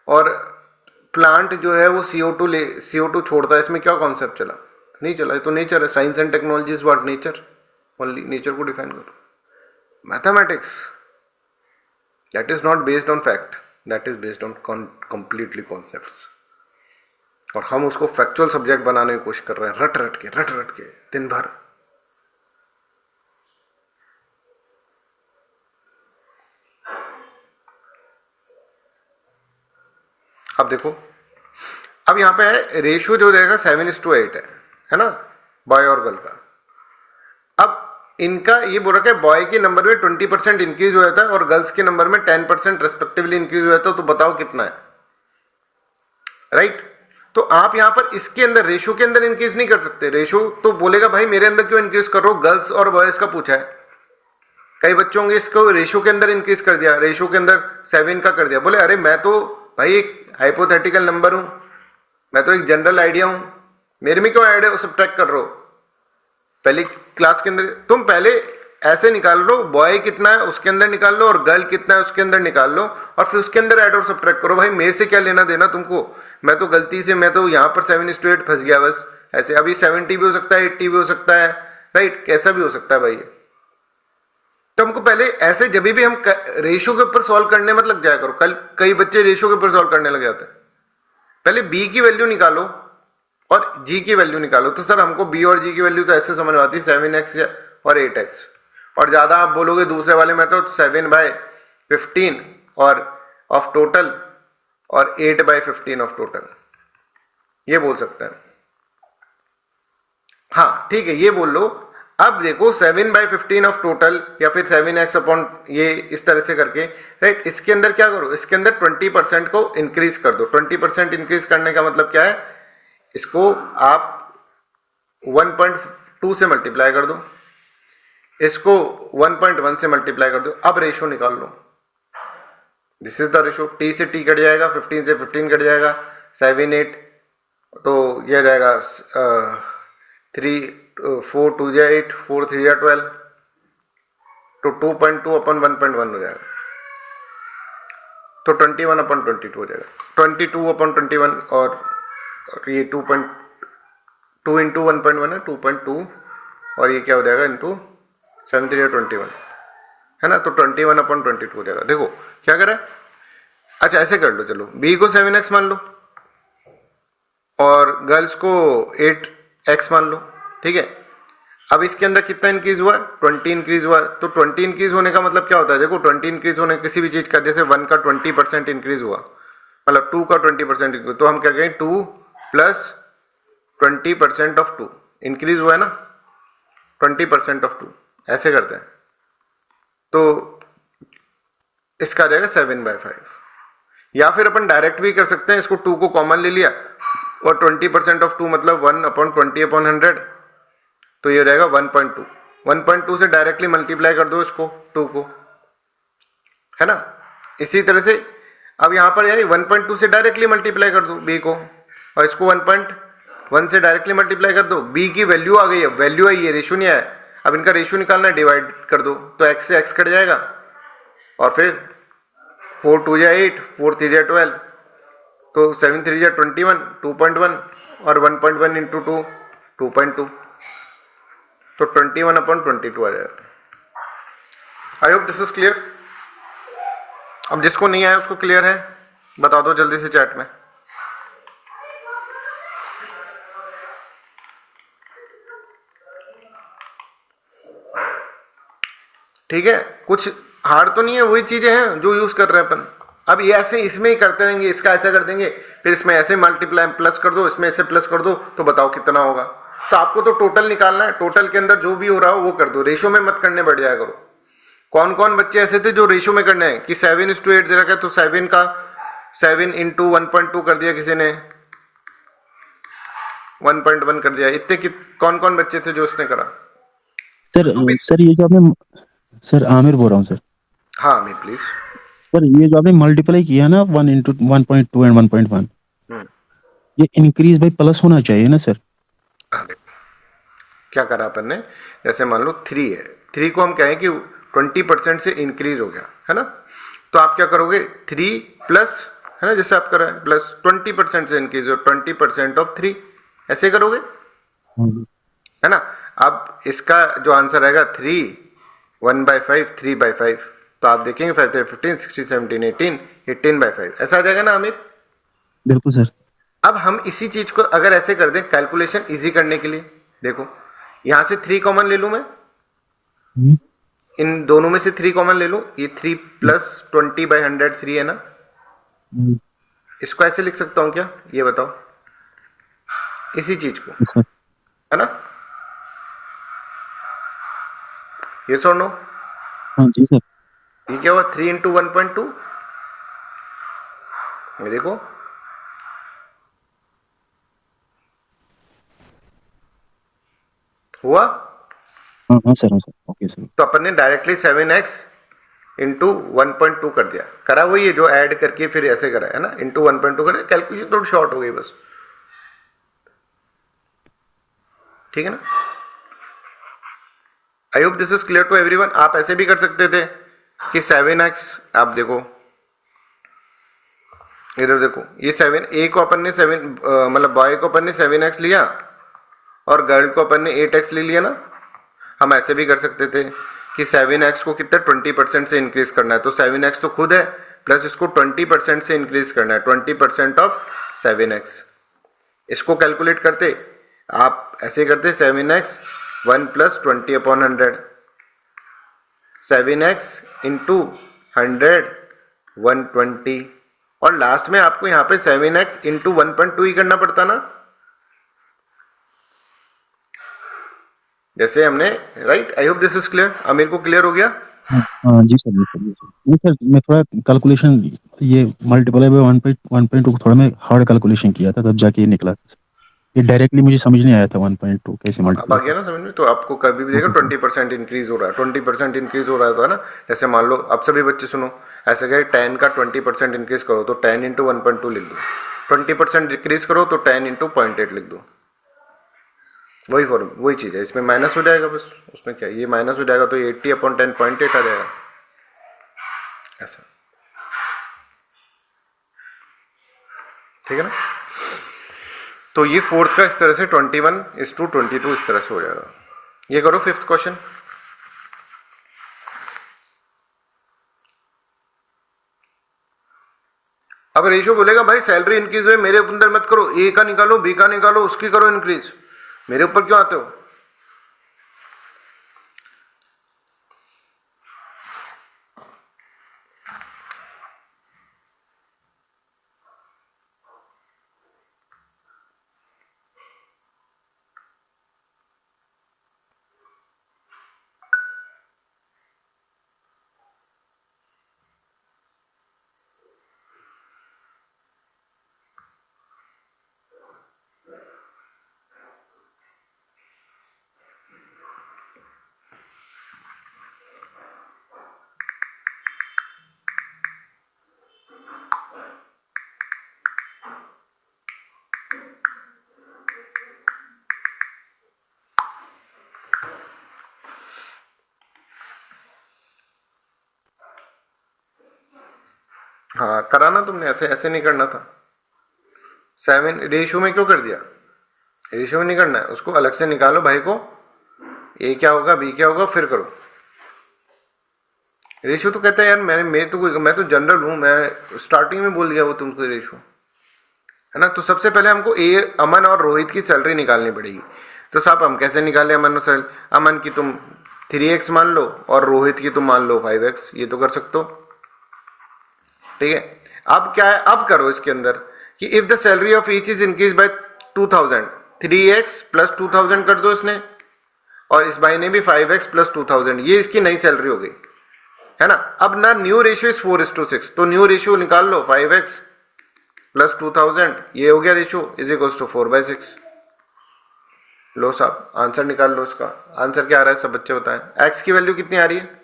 Speaker 1: और प्लांट जो है वो CO2 छोड़ता है, इसमें क्या कॉन्सेप्ट चला, नहीं चला। ये तो नेचर है, science and technology is what nature, only nature को डिफाइन करो। Mathematics that is not based on fact, that is based on completely concepts, और हम उसको फैक्चुअल सब्जेक्ट बनाने की कोशिश कर रहे हैं, रट रट के दिन भर। अब देखो, अब यहां पे है रेशियो जो रहेगा 7:8 है ना, बॉय और गर्ल का। अब इनका ये बोल रखा है बॉय के नंबर में 20% इंक्रीज हो जाता है और गर्ल्स के नंबर में 10% रेस्पेक्टिवली इंक्रीज हो जाता है, तो बताओ कितना है, राइट? तो आप यहां पर इसके अंदर रेशियो के अंदर इंक्रीज नहीं कर सकते। रेशियो तो बोलेगा भाई मेरे अंदर क्यों इंक्रीज कर रहे हो, गर्ल्स और बॉयज का पूछा है। कई बच्चों होंगे इसको रेशियो के अंदर इंक्रीज कर दिया, रेशियो के अंदर 7 का कर दिया, बोले अरे मैं तो भाई एक हाइपोथेटिकल नंबर हूं, मैं तो एक जनरल आइडिया हूं, मेरे में क्यों ऐड है सब्ट्रैक्ट कर रहे हो। पहली क्लास के अंदर तुम पहले ऐसे निकाल लो, बॉय कितना है उसके अंदर निकाल लो और गर्ल कितना है उसके अंदर निकाल लो, और फिर उसके अंदर ऐड और सब्ट्रैक्ट करो। भाई मेरे से क्या लेना देना तुमको, मैं तो गलती से मैं तो यहां पर 7:8 फंस गया बस ऐसे। अभी 70 भी हो सकता है, 80 भी हो सकता है, राइट? कैसा भी हो सकता है भाई। तो हमको पहले ऐसे जब भी हम रेशियो के ऊपर सॉल्व करने मत लग जाया करो। कल कई बच्चे रेशियो के ऊपर सॉल्व करने लग जाते हैं। पहले बी की वैल्यू निकालो और जी की वैल्यू निकालो। तो सर हमको बी और जी की वैल्यू तो ऐसे समझ में आती है 7x और 8x, और ज्यादा आप बोलोगे दूसरे वाले में तो 7/15 और ऑफ टोटल और 8/15 ऑफ टोटल, ये बोल सकते हैं। हाँ ठीक है, ये बोल लो। अब देखो 7/15 ऑफ टोटल या फिर 7x अपॉन ये इस तरह से करके, राइट? इसके अंदर क्या करो, इसके अंदर 20% को इंक्रीज कर दो। 20% इंक्रीज करने का मतलब क्या है, इसको आप 1.2 से मल्टीप्लाई कर दो, इसको 1.1 से मल्टीप्लाई कर दो। अब रेशियो निकाल लो, this is the ratio. t से t कट जाएगा, 15 से 15 कट जाएगा, 7 8, तो यह रहेगा 3 4 2 जा 8, 4 3 जा 12, तो 2.2 अपन 1.1 हो जाएगा, तो 21 अपन 22 हो जाएगा। 22 अपन 21 और ये 2.2 इंटू 1.1 है 2.2, और ये क्या हो जाएगा इंटू 7 3 21 है ना, तो 21 अपन 22 हो जाएगा। देखो क्या करें, अच्छा ऐसे कर लो, चलो बी को 7x मान लो और गर्ल्स को 8x मान लो, ठीक है? अब इसके अंदर कितना इंक्रीज हुआ, 20 इंक्रीज हुआ। तो 20 इंक्रीज होने का मतलब क्या होता है, देखो 20 इंक्रीज होने किसी भी चीज का, जैसे 1 का 20% इंक्रीज हुआ, मतलब 2 का 20% इंक्रीज, तो हम क्या कहें 2 प्लस 20% ऑफ 2 इंक्रीज हुआ है ना, 20% ऑफ 2 ऐसे करते हैं। तो इसका आ जाएगा 7/5, या फिर अपन डायरेक्ट भी कर सकते हैं, इसको 2 को कॉमन ले लिया और 20% ऑफ 2 मतलब 1/20/100, तो ये रहेगा 1.2। 1.2 से डायरेक्टली मल्टीप्लाई कर दो इसको 2 को, है ना? इसी तरह से अब यहां पर यानी 1.2 से डायरेक्टली मल्टीप्लाई कर दो बी को, और इसको 1.1 से डायरेक्टली मल्टीप्लाई कर दो। बी की वैल्यू आ गई है, वैल्यू आई है, रेशियो नहीं आया। अब इनका रेशियो निकालना है, डिवाइड कर दो, तो x से x कट जाएगा, और फिर 4 2 जा 8, 4 3 जा 12, तो 7 3 जा 21, 2.1 और 1.1 इंटू 2 2.2, तो 21/22 आ जाएगा। आई होप दिस इज क्लियर। अब जिसको नहीं आया उसको क्लियर है बता दो जल्दी से चैट में। ठीक है, कुछ हार्ड तो नहीं है, वही चीजें हैं जो यूज कर रहे हैं अपन। अब ये ऐसे इसमें ही करते रहेंगे, इसका ऐसा कर देंगे, फिर इसमें ऐसे मल्टीप्लाई प्लस कर दो, इसमें ऐसे प्लस कर दो, तो बताओ कितना होगा। तो आपको तो टोटल निकालना है, टोटल के अंदर जो भी हो रहा हो वो कर दो, रेशियो में मत करने बैठ जाया करो। कौन कौन बच्चे ऐसे थे जो रेशियो में करने हैं कि 7:8 दे रखा है, तो 7 का 7 इंटू 1.2 कर दिया, किसी ने 1.1 कर दिया। इतने कौन कौन बच्चे थे जो उसने करा?
Speaker 2: सर ये जो आपने, सर आमिर बोल रहा हूँ सर।
Speaker 1: हाँ आमिर प्लीज।
Speaker 2: सर ये जो आपने मल्टीप्लाई किया ना 1 इंटू 1.2 एंड 1.1, ये इंक्रीज बाई प्लस होना चाहिए ना सर?
Speaker 1: क्या करा अपन ने, जैसे मान लो 3 है, 3 को हम कहें कि 20% से इंक्रीज हो गया, है ना? तो आप क्या करोगे 3 प्लस, है ना, जैसे आप कर रहे हैं प्लस 20% से इंक्रीज हो, 20% ऑफ 3 ऐसे करोगे, है ना? अब इसका जो आंसर आएगा 3 1/5, 3/5, तो आप देखेंगे 5, 15, 16, 17, 18, 18/5 ऐसा आ जाएगा ना आमिर।
Speaker 2: बिल्कुल सर।
Speaker 1: अब हम इसी चीज को अगर ऐसे कर दें कैलकुलेशन इजी करने के लिए, देखो यहां से 3 कॉमन ले लूं मैं,
Speaker 2: हम्म,
Speaker 1: इन दोनों में से 3 कॉमन ले लूं, ये 3 प्लस 20/100 3 है ना,
Speaker 2: हम्म,
Speaker 1: इसको ऐसे लिख सकता हूं क्या, ये बताओ, इसी चीज को,
Speaker 2: सर।
Speaker 1: है ना, ये और नो,
Speaker 2: हाँ जी सर।
Speaker 1: ये क्या हुआ 3 इंटू 1.2, ये देखो हुआ।
Speaker 2: हाँ हाँ सर, हाँ सर, ओके सर।
Speaker 1: तो अपन ने डायरेक्टली 7x इंटू 1.2 कर दिया, करा वही है जो ऐड करके फिर ऐसे करा है ना, इंटू 1.2 कर दिया, कैलकुलेशन थोड़ी शॉर्ट हो गई बस, ठीक है ना। I hope this is clear to everyone. आप ऐसे भी कर सकते थे कि 7x, आप देखो इधर देखो, ये 7 को अपन ने 7 मतलब बॉय को अपन ने 7x लिया और गर्ल को अपन ने 8x ले लिया ना, हम ऐसे भी कर सकते थे कि 7x को कितना 20% से इंक्रीज करना है, तो 7x तो खुद है प्लस इसको 20% से इंक्रीज करना है, 20% ऑफ 7x, इसको कैलकुलेट करते आप ऐसे करते 7x 1 प्लस 20/100, 7x इंटू 100 120, और लास्ट में आपको यहाँ पे 7x इंटू 1.2 ही करना पड़ता ना, जैसे हमने, right. I hope this is clear. Aamir को क्लियर हो गया।
Speaker 2: हाँ हाँ, जी सर, जी सर, जी सर। नहीं सर, मैं थोड़ा कैलकुलेशन, ये मल्टीप्लाई बाय 1.2 थोड़ा मैं हार्ड कैलकुलेशन किया था, तब जाके ये निकला था सर। ये डायरेक्टली मुझे समझ नहीं आया था 1.2 कैसे
Speaker 1: अब आ
Speaker 2: मल्टीप्लाई
Speaker 1: गया
Speaker 2: करें।
Speaker 1: ना समझ में, तो आपको कभी भी देखो
Speaker 2: ओके सर।
Speaker 1: 20% इंक्रीज हो रहा है, 20% इंक्रीज हो रहा है, तो है ना, जैसे मान लो अब सभी बच्चे सुनो, ऐसे कहे 10 का 20% इंक्रीज करो तो 10 इंटू 1.2 लिख दो, 20% डिक्रीज करो तो 10 इंटू 0.8 लिख दो, वही फॉर्म वही चीज है, इसमें माइनस हो जाएगा बस, उसमें क्या, ये माइनस हो जाएगा तो ये 80/10 0.8 आ जाएगा, ऐसा, ठीक है ना। तो ये फोर्थ का इस तरह से 21:22 इस तरह से हो जाएगा। ये करो फिफ्थ क्वेश्चन। अब रेशियो बोलेगा भाई सैलरी इंक्रीज हुए मेरे अंदर मत करो, ए का निकालो, बी का निकालो, उसकी करो इंक्रीज, मेरे ऊपर क्यों आते हो। हाँ कराना तुमने, ऐसे ऐसे नहीं करना था, 7 रेशियो में क्यों कर दिया, रेशियो में नहीं करना है, उसको अलग से निकालो भाई को, ए क्या होगा बी क्या होगा फिर करो। रेशियो तो कहता है यार, मैं तो जनरल हूं, मैं स्टार्टिंग में बोल दिया वो तुमको रेशियो, है ना। तो सबसे पहले हमको अमन और रोहित की सैलरी निकालनी पड़ेगी, तो साहब हम कैसे निकाले अमन और सैलरी, अमन की तुम 3x मान लो और रोहित की तुम मान लो 5x, ये तो कर सकते हो, ठीक है। अब क्या है, अब करो इसके अंदर कि if the salary of each is increase by 2000, 3x plus 2000 कर दो इसने, और इस भाई ने भी 5x प्लस 2000, ये इसकी नई सैलरी हो गई, है ना। अब ना न्यू रेशियो इज 4:6, तो न्यू रेशियो निकाल लो 5x प्लस 2000, ये हो गया रेशियो इज इक्वल्स टू 4/6। लो साहब आंसर निकाल लो, इसका आंसर क्या आ रहा है सब बच्चे बताएं, x की वैल्यू कितनी आ रही है,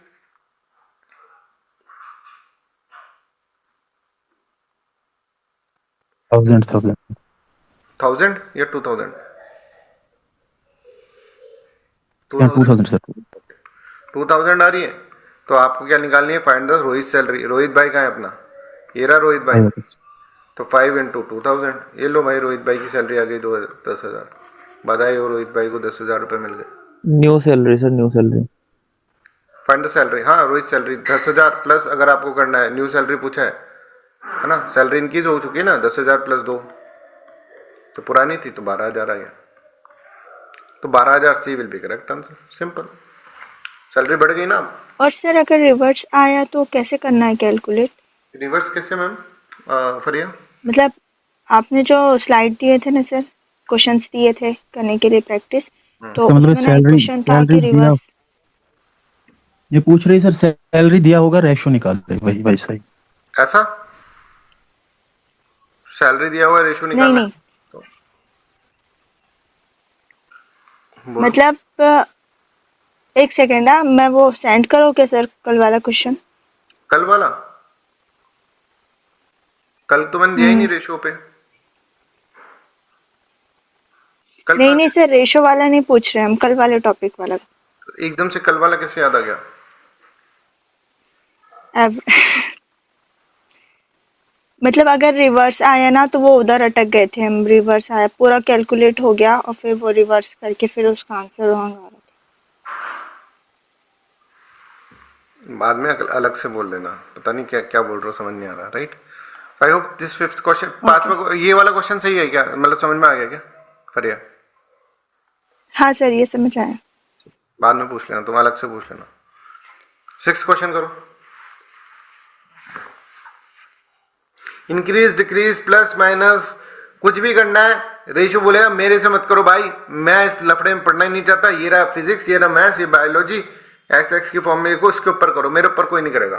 Speaker 2: 1000
Speaker 1: 1000 या 2000, 2000
Speaker 2: 2000 सर।
Speaker 1: 2000 आ रही है, तो आपको क्या निकालनी है, find the Rohit salary, Rohit भाई कहाँ है अपना, ये रहा रोहित भाई,
Speaker 2: 5x।
Speaker 1: तो 5 इंटू 2000, ये लो भाई रोहित भाई की सैलरी आ गई 10,000, बधाई हो रोहित भाई को 10,000 रुपये मिल गए।
Speaker 3: New salary sir, new salary.
Speaker 1: Find the salary, हाँ रोज सैलरी 10,000 प्लस अगर आपको करना है, न्यू सैलरी पूछा है ना, सैलरी इनक्रीज हो चुकी है ना, 10,000 प्लस 2, तो पुरानी थी तो 12,000 आ गया, तो 12,000 C will be correct answer, simple, salary बढ़ गई ना।
Speaker 3: और सर अगर रिवर्स आया तो कैसे करना है कैलकुलेट?
Speaker 1: रिवर्स कैसे मैम, फरिया?
Speaker 3: मतलब आपने जो स्लाइड दिए थे ना सर, क्वेश्चंस दिए थे करने के लिए प्रैक्टिस, तो
Speaker 2: इसका मतलब
Speaker 3: उसमें ना एक
Speaker 2: सैलरी
Speaker 3: क्वेश्चन था
Speaker 2: सैलरी
Speaker 3: कि
Speaker 2: दिया,
Speaker 3: रिवर्स।
Speaker 2: ये पूछ रही सर सैलरी दिया होगा, रेशो निकाल रहे, वही वही सही।
Speaker 1: ऐसा सैलरी दिया हुआ रेशो
Speaker 3: नहीं
Speaker 1: निकालना है,
Speaker 3: नहीं,
Speaker 1: तो बोलो।
Speaker 3: मतलब एक सेकेंड, मैं वो सेंड करो क्या सर कल वाला क्वेश्चन?
Speaker 1: कल वाला, कल तो मैंने दिया ही नहीं
Speaker 3: हम्म।
Speaker 1: रेशो पे, कल
Speaker 3: नहीं
Speaker 1: कहाँ
Speaker 3: नहीं
Speaker 1: दिया?
Speaker 3: सर, रेशो वाला नहीं पूछ रहे हम, कल वाले टॉपिक वाला।
Speaker 1: एकदम से कल वाला कैसे याद आ गया?
Speaker 3: अब मतलब अगर रिवर्स आया ना तो वो उधर अटक गए थे हम, रिवर्स आया पूरा कैलकुलेट हो गया और फिर वो रिवर्स करके फिर उसका आंसर रॉन्ग आ रहा
Speaker 1: बाद में अलग से बोल लेना, पता नहीं क्या क्या बोल रहे हो, समझ नहीं आ रहा, right? I hope this fifth question,
Speaker 3: था। ओके।
Speaker 1: ये वाला क्वेश्चन सही है क्या, मतलब समझ में आ गया क्या फरिया?
Speaker 3: हाँ सर, ये समझ आया।
Speaker 1: बाद में पूछ लेना, तुम अलग से पूछ लेना। सिक्स क्वेश्चन करो। इंक्रीज डिक्रीज प्लस माइनस कुछ भी करना है, रेशियो बोलेगा मेरे से मत करो भाई, मैं इस लफड़े में पढ़ना ही नहीं चाहता, ये रहा फिजिक्स, ये रहा मैथ्स, ये बायोलॉजी, एक्स एक्स की फॉर्म में को इसके ऊपर करो, मेरे ऊपर कोई नहीं करेगा।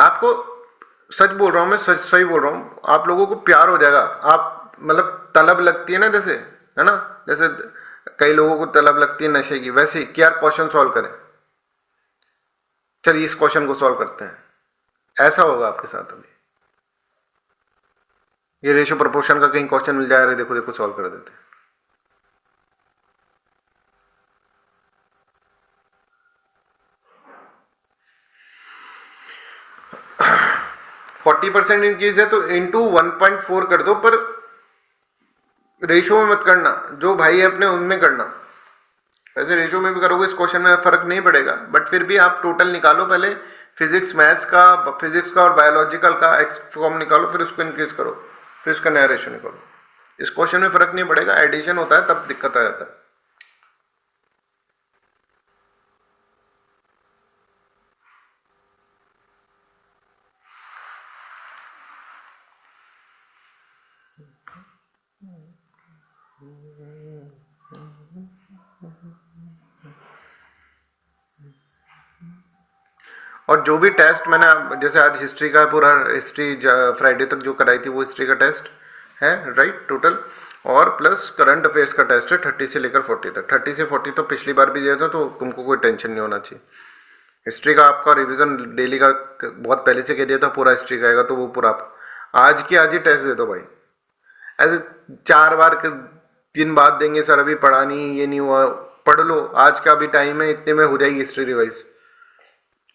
Speaker 1: आपको सच बोल रहा हूं मैं, सच सही बोल रहा हूं, आप लोगों को प्यार हो जाएगा, आप मतलब तलब लगती है ना जैसे, है ना, जैसे कई लोगों को तलब लगती है नशे की, वैसे ही कि यार क्वेश्चन सॉल्व करें, चलिए इस क्वेश्चन को सॉल्व करते हैं, ऐसा होगा आपके साथ अभी। ये रेशियो प्रोपोर्शन का कहीं क्वेश्चन मिल जाए, देखो देखो सॉल्व कर देते हैं। 40% इंक्रीज है तो इंटू 1.4 कर दो, पर रेशियो में मत करना, जो भाई है अपने उनमें करना, वैसे रेशियो में भी करोगे इस क्वेश्चन में फर्क नहीं पड़ेगा, बट फिर भी आप टोटल निकालो पहले, फिजिक्स मैथ्स का, फिजिक्स का और बायोलॉजिकल का एक्स फॉर्म निकालो, फिर उसको इंक्रीज करो, फिर उसका नया रेशियो निकालो, इस क्वेश्चन में फर्क नहीं पड़ेगा, एडिशन होता है तब दिक्कत आ जाता है। और जो भी टेस्ट मैंने, जैसे आज हिस्ट्री का पूरा हिस्ट्री फ्राइडे तक जो कराई थी वो हिस्ट्री का टेस्ट है, राइट, टोटल, और प्लस करंट अफेयर्स का टेस्ट है 30 से लेकर 40 तक, 30 से 40 तो पिछली बार भी दिया था, तो तुमको कोई टेंशन नहीं होना चाहिए। हिस्ट्री का आपका रिवीजन डेली का बहुत पहले से कह दिया था, पूरा हिस्ट्री का आएगा, तो वो पूरा आप आज की आज ही टेस्ट दे दो भाई, ऐसे 4 बार 3 बात देंगे सर अभी पढ़ा नहीं, ये नहीं हुआ, पढ़ लो, आज का भी टाइम है, इतने में हो जाएगी हिस्ट्री रिवाइज,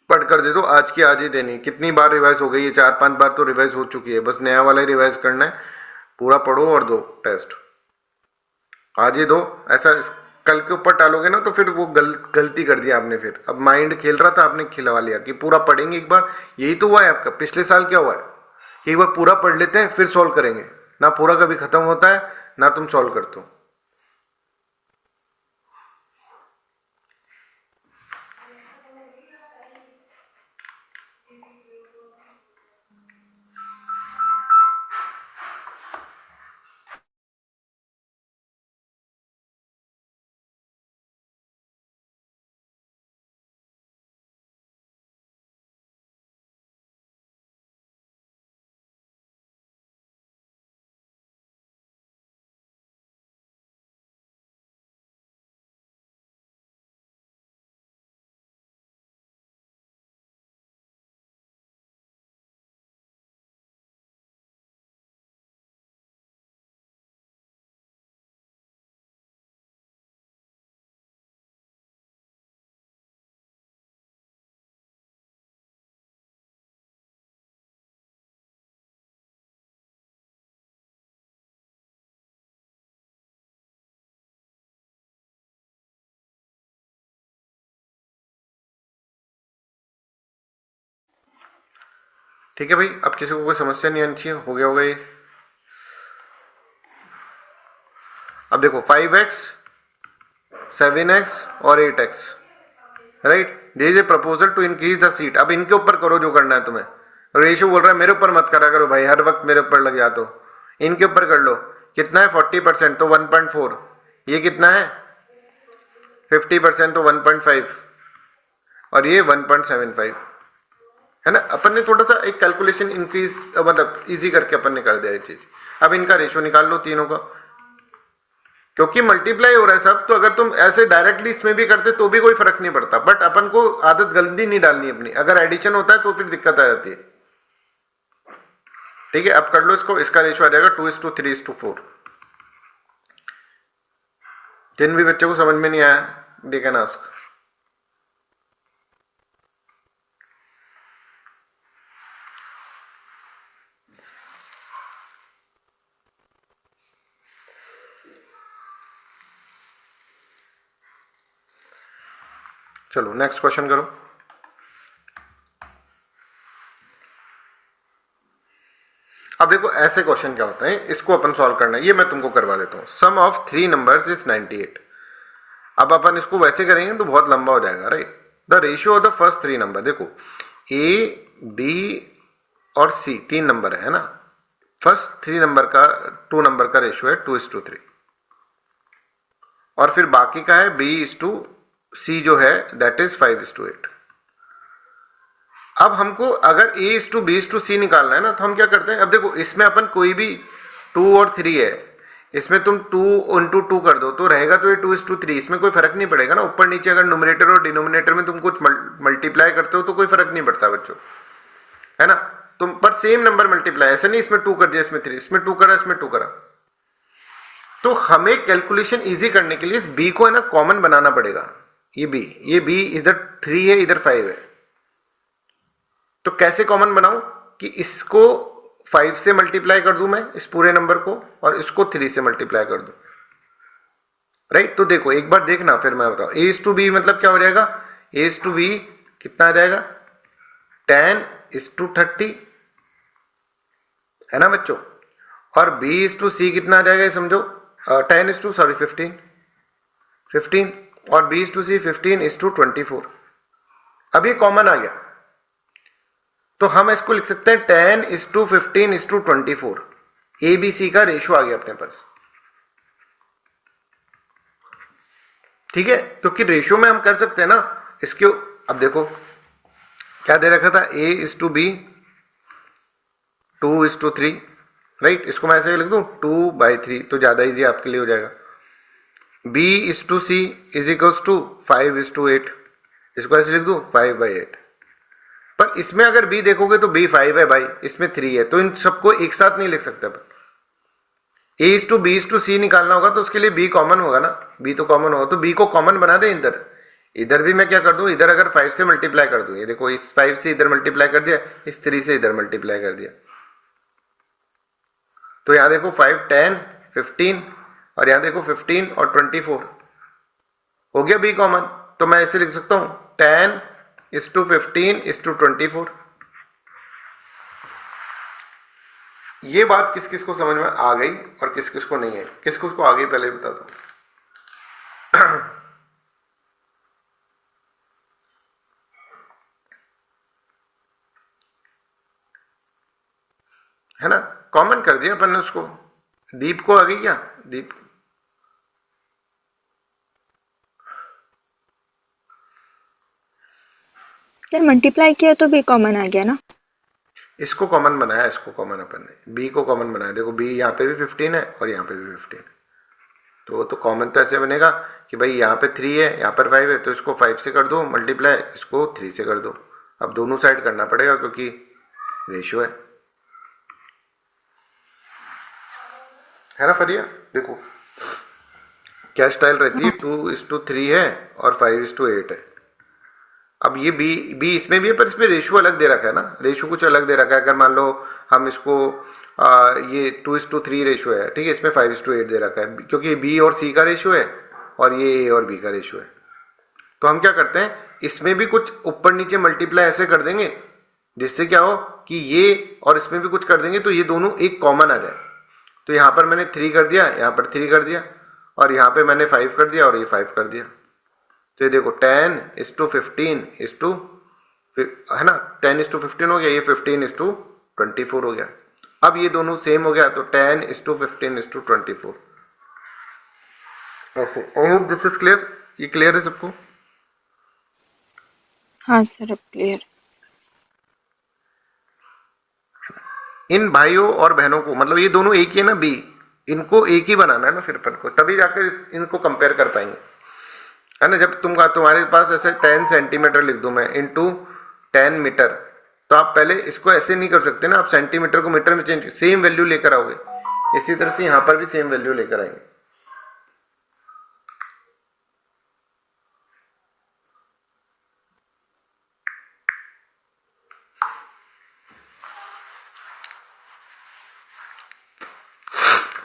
Speaker 1: पढ़ कर दे दो, आज की आज ही देनी, कितनी बार रिवाइज हो गई है, 4-5 बार तो रिवाइज हो चुकी है, बस नया वाला ही रिवाइज करना है, पूरा पढ़ो और दो टेस्ट, आज ही दो, ऐसा कल के ऊपर टालोगे ना तो फिर वो गलती कर दी आपने, फिर अब माइंड खेल रहा था, आपने खिलवा लिया कि पूरा पढ़ेंगे एक बार, यही तो हुआ है आपका, पिछले साल क्या हुआ है, एक बार पूरा पढ़ लेते हैं फिर सॉल्व करेंगे, ना पूरा कभी खत्म होता है ना तुम सॉल्व करते हो। ठीक है भाई, अब किसी को कोई समस्या नहीं आनी चाहिए, हो गया होगा ये। अब देखो 5x 7x और 8x, right, there is a proposal to increase the seat. अब इनके ऊपर करो जो करना है तुम्हें। रेशियो बोल रहा है मेरे ऊपर मत करा करो भाई, हर वक्त मेरे ऊपर लग जा, तो इनके ऊपर कर लो। कितना है 40%, तो 1.4। ये कितना है 50%, तो 1.5, और ये 1.75 है ना। अपन ने थोड़ा सा एक कैलकुलेशन इंक्रीज मतलब इजी करके अपन ने कर दिया ये चीज। अब इनका रेशियो निकाल लो तीनों का, क्योंकि मल्टीप्लाई हो रहा है सब, तो अगर तुम ऐसे डायरेक्टली इसमें भी करते तो भी कोई फर्क नहीं पड़ता, बट अपन को आदत गंदी नहीं डालनी अपनी। अगर एडिशन होता है तो फिर दिक्कत आ जाती है। ठीक है, अब कर लो इसको। इसका रेशियो आ जाएगा 2:3:4। जिन भी बच्चों को समझ में नहीं आया दे कैन आस्क। चलो नेक्स्ट क्वेश्चन करो। अब देखो ऐसे क्वेश्चन क्या होता है, इसको अपन सॉल्व करना है, ये मैं तुमको करवा देता हूं। सम ऑफ 3 नंबर्स इज 98। अब अपन इसको वैसे करेंगे तो बहुत लंबा हो जाएगा, right. The ratio of the first 3 number, देखो ए बी और सी 3 नंबर है ना। फर्स्ट 3 नंबर का 2 नंबर का रेशियो है 2:3, और फिर बाकी का है B/C जो है दैट इज 5:8। अब हमको अगर A/B/C निकालना है ना, तो हम क्या करते हैं, अब देखो इसमें अपन कोई भी 2 और 3 है, इसमें तुम 2 into 2 कर दो तो रहेगा तो ये 2:3, इसमें कोई फर्क नहीं पड़ेगा ना। ऊपर नीचे अगर न्यूमरेटर और डिनोमिनेटर में तुम कुछ मल्टीप्लाई करते हो तो कोई फर्क नहीं पड़ता बच्चों, है ना। तुम पर सेम नंबर मल्टीप्लाई, ऐसे नहीं इसमें 2 कर दिया इसमें 3, इसमें 2 करा इसमें 2 करा। तो हमें कैलकुलेशन इजी करने के लिए इस b को है ना कॉमन बनाना पड़ेगा। ये b इधर 3 है इधर 5 है, तो कैसे कॉमन बनाऊं कि इसको 5 से मल्टीप्लाई कर दूं मैं इस पूरे नंबर को, और इसको 3 से मल्टीप्लाई कर दूं, राइट। तो देखो एक बार देखना फिर मैं बताऊं। A/B मतलब क्या हो जाएगा, A/B कितना आ जाएगा 10:30, है ना बच्चों। और B/C कितना आ जाएगा ये समझो 15, और B/C 15:24। अब ये कॉमन आ गया, तो हम इसको लिख सकते हैं 10:15:24। ABC का रेशियो आ गया अपने पास, ठीक है, क्योंकि रेशियो में हम कर सकते हैं ना इसके। अब देखो क्या दे रखा था, A/B 2:3, राइट। इसको मैं ऐसे लिख दूं 2/3, तो ज्यादा इजी आपके लिए हो जाएगा। B/C इज इक्वल्स टू 5:8, इसको ऐसे लिख दूं 5/8। पर इसमें अगर B देखोगे तो B 5 है भाई, इसमें 3 है, तो इन सबको एक साथ नहीं लिख सकते अपन। A/B/C निकालना होगा तो उसके लिए B कॉमन होगा ना, B तो कॉमन होगा, तो B को कॉमन बना दे। इधर भी मैं क्या कर दूं, इधर अगर 5 से मल्टीप्लाई कर दूं, ये देखो इस 5 से इधर मल्टीप्लाई कर दिया, इस 3 से इधर मल्टीप्लाई कर दिया, तो यहां देखो 5 10 15, और यहां देखो 15 और 24 हो गया B कॉमन। तो मैं ऐसे लिख सकता हूं 10:15:24। ये बात किस किस को समझ में आ गई और किस किस को नहीं है, किस किस को आ गई पहले बता दो। है ना, कॉमन कर दिया अपन ने उसको। दीप को आ गई क्या, दीप
Speaker 3: मल्टीप्लाई किया तो भी कॉमन आ गया ना।
Speaker 1: इसको कॉमन बनाया, इसको कॉमन अपन ने B को कॉमन बनाया। देखो B यहाँ पे भी 15 है और यहाँ पे भी 15, तो वो तो कॉमन तो ऐसे बनेगा कि भाई यहाँ पे 3 है यहाँ पर 5 है, तो इसको 5 से कर दो मल्टीप्लाई, इसको 3 से कर दो। अब दोनों साइड करना पड़ेगा क्योंकि रेशियो है ना फरिया। देखो क्या स्टाइल रहती है, 2:3 है और 5:8 है। अब ये बी इसमें भी है, पर इसमें रेशियो अलग दे रखा है ना, रेशियो कुछ अलग दे रखा है। अगर मान लो हम इसको ये 2:3 रेशियो है, ठीक है, इसमें 5:8 दे रखा है, क्योंकि बी और सी का रेशियो है और ये ए और बी का रेशियो है। तो हम क्या करते हैं, इसमें भी कुछ ऊपर नीचे मल्टीप्लाई ऐसे कर देंगे जिससे क्या हो कि ये और इसमें भी कुछ कर देंगे तो ये दोनों एक कॉमन आ जाए। तो यहाँ पर मैंने 3 कर दिया, यहाँ पर 3 कर दिया, और यहाँ पे मैंने 5 कर दिया, और ये 5 कर दिया। तो ये देखो 10:15 है ना, 10:15 हो गया, ये 15:24 हो गया। अब ये दोनों सेम हो गया, तो 10:15:24 ऐसे। आई होप दिस इज क्लियर। ये क्लियर है सबको?
Speaker 3: हाँ सर, अब क्लियर।
Speaker 1: इन भाइयों और बहनों को, मतलब ये दोनों एक ही है ना, बी, इनको एक ही बनाना है ना फिर अपन को, तभी जाकर इनको कंपेयर कर पाएंगे, है ना। जब तुम्हारे पास ऐसे 10 सेंटीमीटर लिख दूं मैं इंटू 10 मीटर, तो आप पहले इसको ऐसे नहीं कर सकते ना, आप सेंटीमीटर को मीटर में चेंज, सेम वैल्यू लेकर आओगे। इसी तरह से यहां पर भी सेम वैल्यू लेकर आएंगे।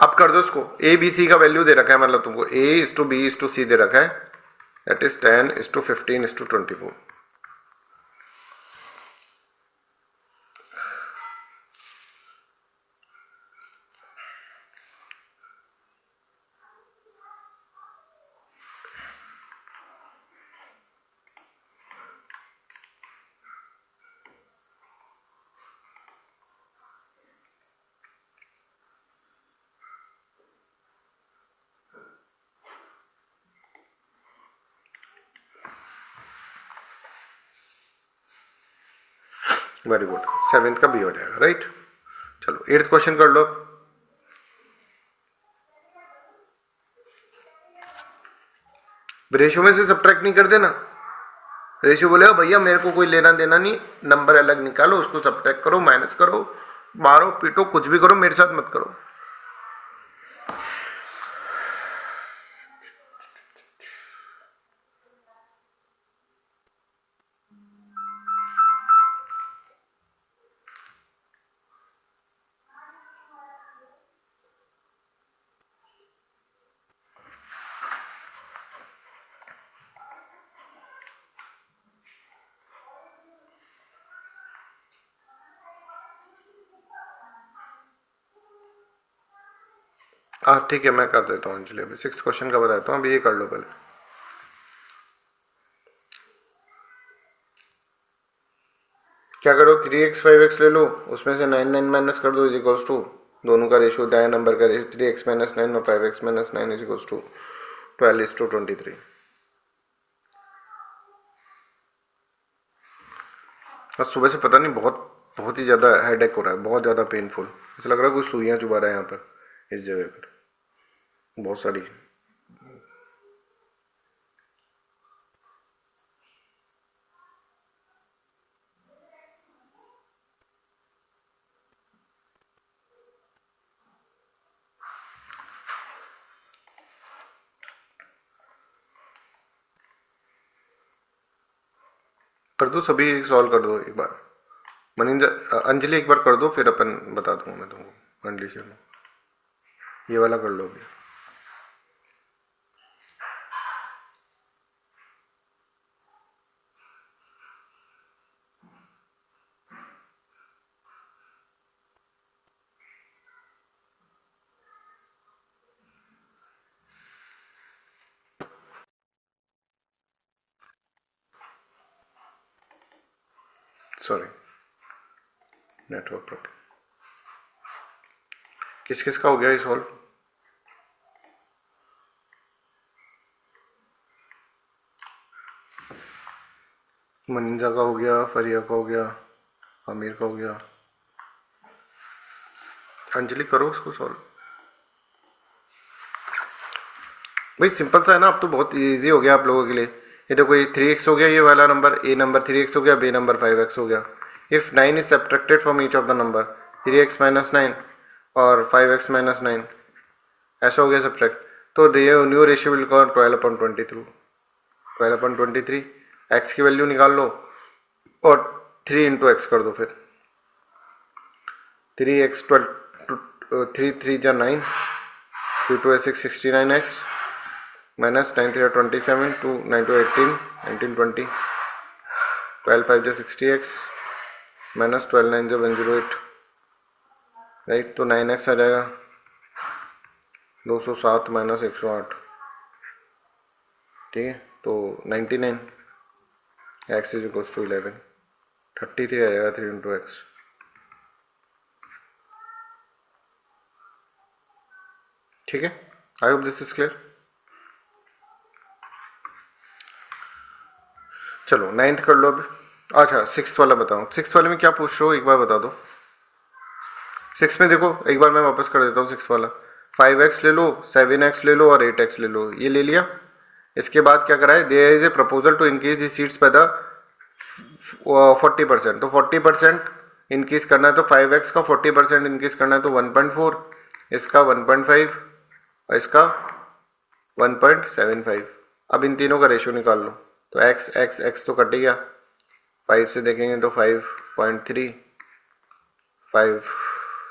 Speaker 1: अब कर दो इसको, ए बी सी का वैल्यू दे रखा है, मतलब तुमको A:B:C दे रखा है, that is 10:15:24। Very good, 7th का बी हो जाएगा, राइट। चलो 8th क्वेश्चन कर लो। रेशियो में से सब्ट्रैक्ट नहीं कर देना। रेशियो बोलेगा भैया मेरे को कोई लेना देना नहीं, नंबर अलग निकालो, उसको सब्ट्रैक्ट करो, माइनस करो, मारो पीटो, कुछ भी करो, मेरे साथ मत करो। हाँ ठीक है, मैं कर देता हूँ अंजलि। अभी 6th क्वेश्चन का बताता हूँ, अभी ये कर लो पहले। क्या करो, 3x 5x ले लो, उसमें से 9 9 माइनस कर दो, इज इक्वल्स टू, दोनों का रेशियो दाया नंबर का रेशियो 3x - 9 और 5x - 9 इज इक्वल्स टू 12:23। आज सुबह से पता नहीं, बहुत ही ज़्यादा हेडेक हो रहा है, बहुत ज़्यादा पेनफुल, ऐसा लग रहा है कोई सुइयाँ चुभा रहा है यहाँ पर, इस जगह पर बहुत सारी। कर दो सभी, सॉल्व कर दो एक बार। मनिंदर अंजलि एक बार कर दो, फिर अपन बता दूंगा मैं तुमको कंडीशन में। ये वाला कर लो अभी। Sorry, network problem. किस किस का हो गया ये सॉल्व? मनिंजा का हो गया, फरिया का हो गया, आमिर का हो गया। अंजलि करो उसको सॉल्व। भाई सिंपल सा है ना, अब तो बहुत इजी हो गया आप लोगों के लिए। ये देखो, ये 3x हो गया, ये वाला नंबर, ए नंबर 3x हो गया, बी नंबर 5x हो गया। If 9 is subtracted from each of the number, 3x - 9 और 5x - 9, ऐसा हो गया सब्ट्रैक्ट, तो new ratio will call 12/23। 12/23, x की वैल्यू निकाल लो और 3 × x कर दो फिर। 3x 12, 3 3 × 9, 2 2 6 69x minus 9 3 27, 2 9 2 18, 19 20, 12 5 60x, minus 12 9 जो 108, राइट। तो 9x आ जाएगा 207 माइनस 108, ठीक है। तो 99, x इज इक्वल्स टू 11, 33 आ जाएगा 3 इंटू एक्स। ठीक है, आई होप दिस इज क्लियर। चलो 9th कर लो अभी। अच्छा 6th वाला बताओ, 6th वाले में क्या पूछ रहे हो एक बार बता दो। 6 में देखो एक बार मैं वापस कर देता हूँ 6 वाला। 5x ले लो, 7x ले लो और 8x ले लो, ये ले लिया। इसके बाद क्या करा है, there is a proposal to increase the seats by the 40%। तो 40% इंक्रीज करना है, तो 5x का 40% इंक्रीज करना है तो 1.4, इसका 1.5 और इसका 1.75। अब इन तीनों का रेशियो निकाल लो। तो x x x तो कट गया, 5 से देखेंगे तो 5.3, 5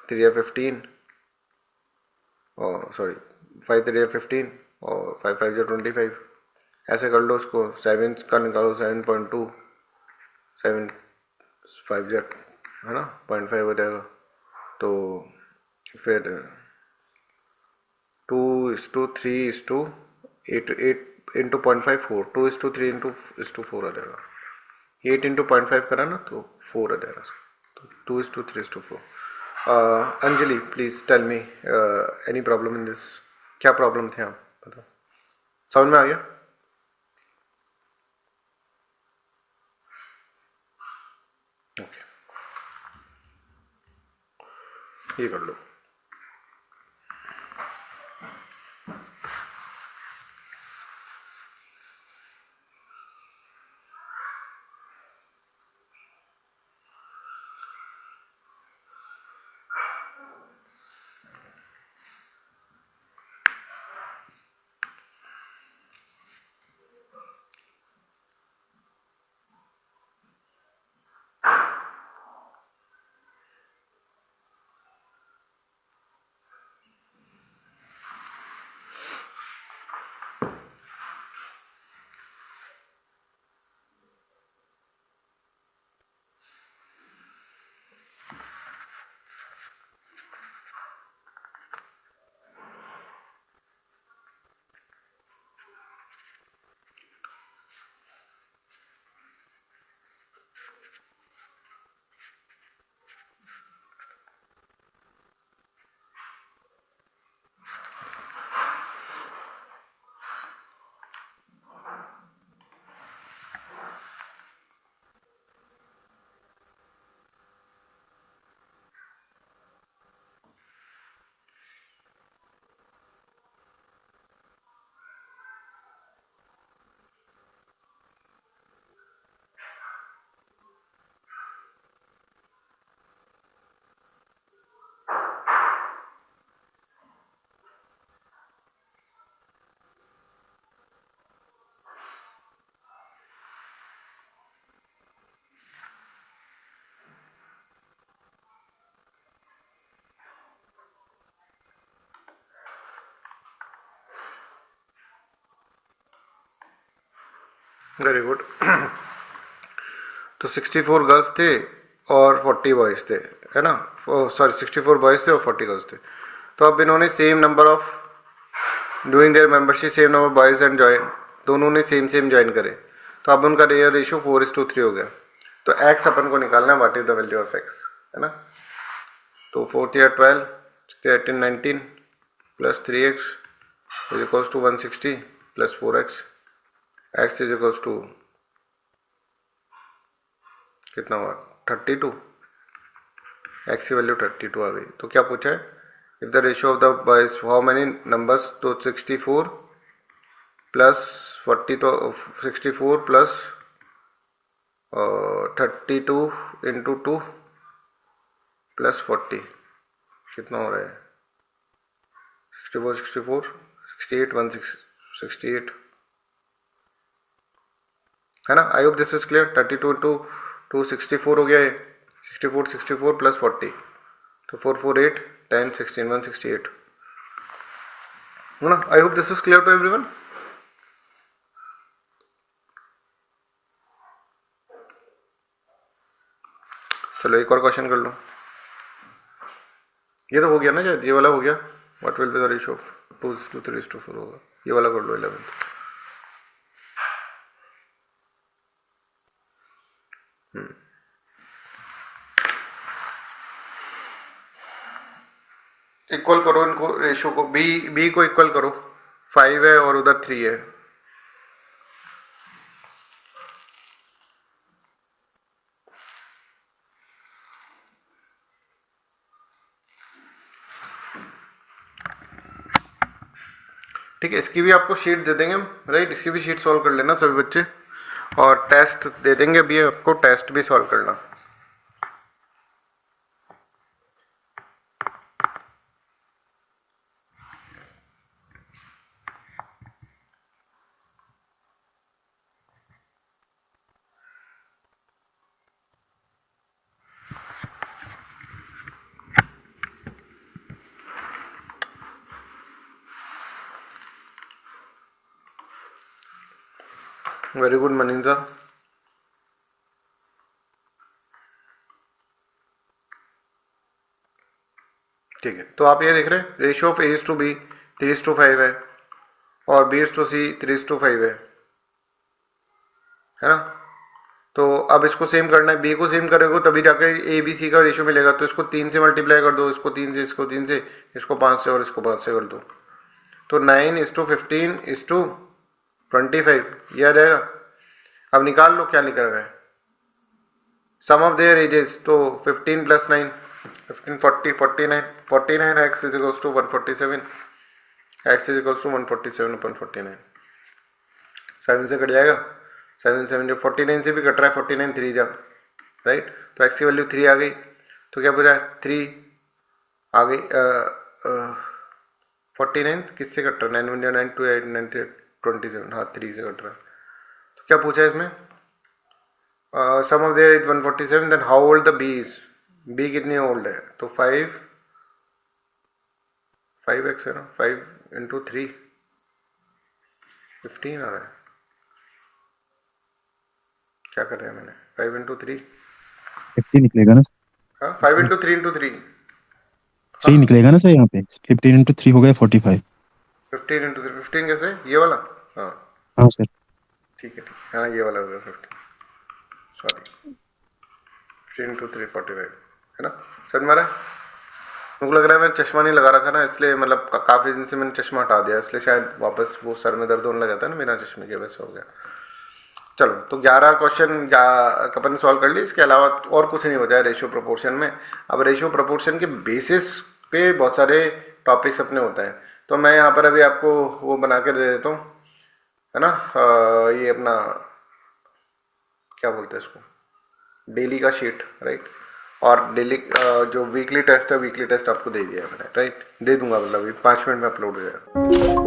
Speaker 1: 3 15, और सॉरी 5 3 15 और 5 5 25। ऐसे कर लो उसको। 7 का निकालो 7.2, 7 5 है ना 0.5 हो जाएगा। तो फिर 2:3:8 इंटू 0.5 4, 2:3 इंटू 4 आ जाएगा। 8 इंटू 0.5 करा ना तो 4 आ जाएगा। तो 2:3:4। Anjali please tell me any problem in this. क्या प्रॉब्लम थे आप बताओ, समझ में आ गया? ओके, ये कर लो। Very good. तो 64 गर्ल्स थे और 40 बॉयज़ थे, है ना। सॉरी 64 बॉयज़ थे और 40 गर्ल्स थे। तो अब इन्होंने same number of during their membership same number boys and join, दोनों ने सेम ज्वाइन करे। तो अब उनका रेशियो 4:3 हो गया। तो x अपन को निकालना है, what is the value of x, है ना। तो 4 या 12, 18 19 plus 3x is equals to 160 plus 4x, x is equals to कितना हुआ 32, x की वैल्यू 32 आ गई। तो क्या पूछा है, if the ratio of the boys how many numbers, तो 64 प्लस 40, तो 64 प्लस 32 इंटू 2 प्लस 40 कितना हो रहा है 64 64 68 168, है ना। I hope this is clear. 32 into 2 64 हो गया है, 64 प्लस 40 तो 448 10 16 168, है ना। I hope this is clear to everyone. चलो एक और क्वेश्चन कर लो। ये तो हो गया ना शायद, ये वाला हो गया। What will be the ratio of 2:3:4 होगा, ये वाला कर लो 11th। इक्वल करो इनको, रेशियो को, बी को इक्वल करो। 5 है और उधर 3 है। ठीक है, इसकी भी आपको शीट दे देंगे हम, राइट। इसकी भी शीट सॉल्व कर लेना सभी बच्चे, और टेस्ट दे देंगे अभी आपको, टेस्ट भी सॉल्व करना। Very good Manindra. ठीक है, तो आप ये देख रहे हैं रेशियो ऑफ A:B 3:5 है और B:C 3:5 है ना। तो अब इसको सेम करना है, बी को सेम करेगा तभी जाकर ABC का रेशियो मिलेगा। तो इसको 3 से मल्टीप्लाई कर दो, इसको 3 से, इसको 3 से, इसको 5 से और इसको 5 से कर दो। तो 9:15:25 ये आ जाएगा। अब निकाल लो क्या लिखा हुआ है, सम ऑफ देयर एजेस। तो 15 + 9 15 40 49 49 x = 147, x = 147/49। 7 से कट जाएगा, 7 7 जो 49 से भी कट रहा है, 49 3 जा, राइट। तो x की वैल्यू 3 आ गई। तो क्या बचा, 3 आ गई। 49 किससे कट रहा है, 9 9 2 8 9 3 27, हाँ 3 से कट रहा है। तो क्या पूछा है इसमें, sum of there is 147, then how old the B is, B कितनी ओल्ड है। तो 5x है ना, 5 × 3 15 आ रहा है। क्या कर रहे हैं मैंने, 5 × 3
Speaker 2: 50 निकलेगा ना सर?
Speaker 1: हाँ 5 × 3 × 3
Speaker 2: 3 निकलेगा ना सर यहाँ पे। 15 × 3 हो गया 45।
Speaker 1: 15 × 3 15 कैसे, ये वाला, हाँ
Speaker 2: हाँ सर।
Speaker 1: ठीक है, हाँ ये वाला हो गया 15, सॉरी 15 × 3 45 है ना। समझ में आ रहा है। मुझे लग रहा है मैं चश्मा नहीं लगा रखा ना, इसलिए मतलब काफ़ी दिन से मैंने चश्मा हटा दिया, इसलिए शायद वापस वो सर में दर्द होने लगा था ना बिना चश्मे के, वैसे हो गया। चलो, तो 11 क्वेश्चन अपन सॉल्व कर लिए। इसके अलावा और कुछ नहीं होता है रेशियो प्रोपोर्शन में। अब रेशियो प्रोपोर्शन के बेसिस पे बहुत सारे टॉपिक्स अपने होता है। तो मैं यहाँ पर अभी आपको वो बना के दे देता हूँ, है ना। ये अपना क्या बोलते हैं इसको, डेली का शीट, राइट। और डेली जो वीकली टेस्ट है, वीकली टेस्ट आपको दे दिया है मैंने, राइट, दे दूंगा, मतलब 5 मिनट में अपलोड हो जाएगा।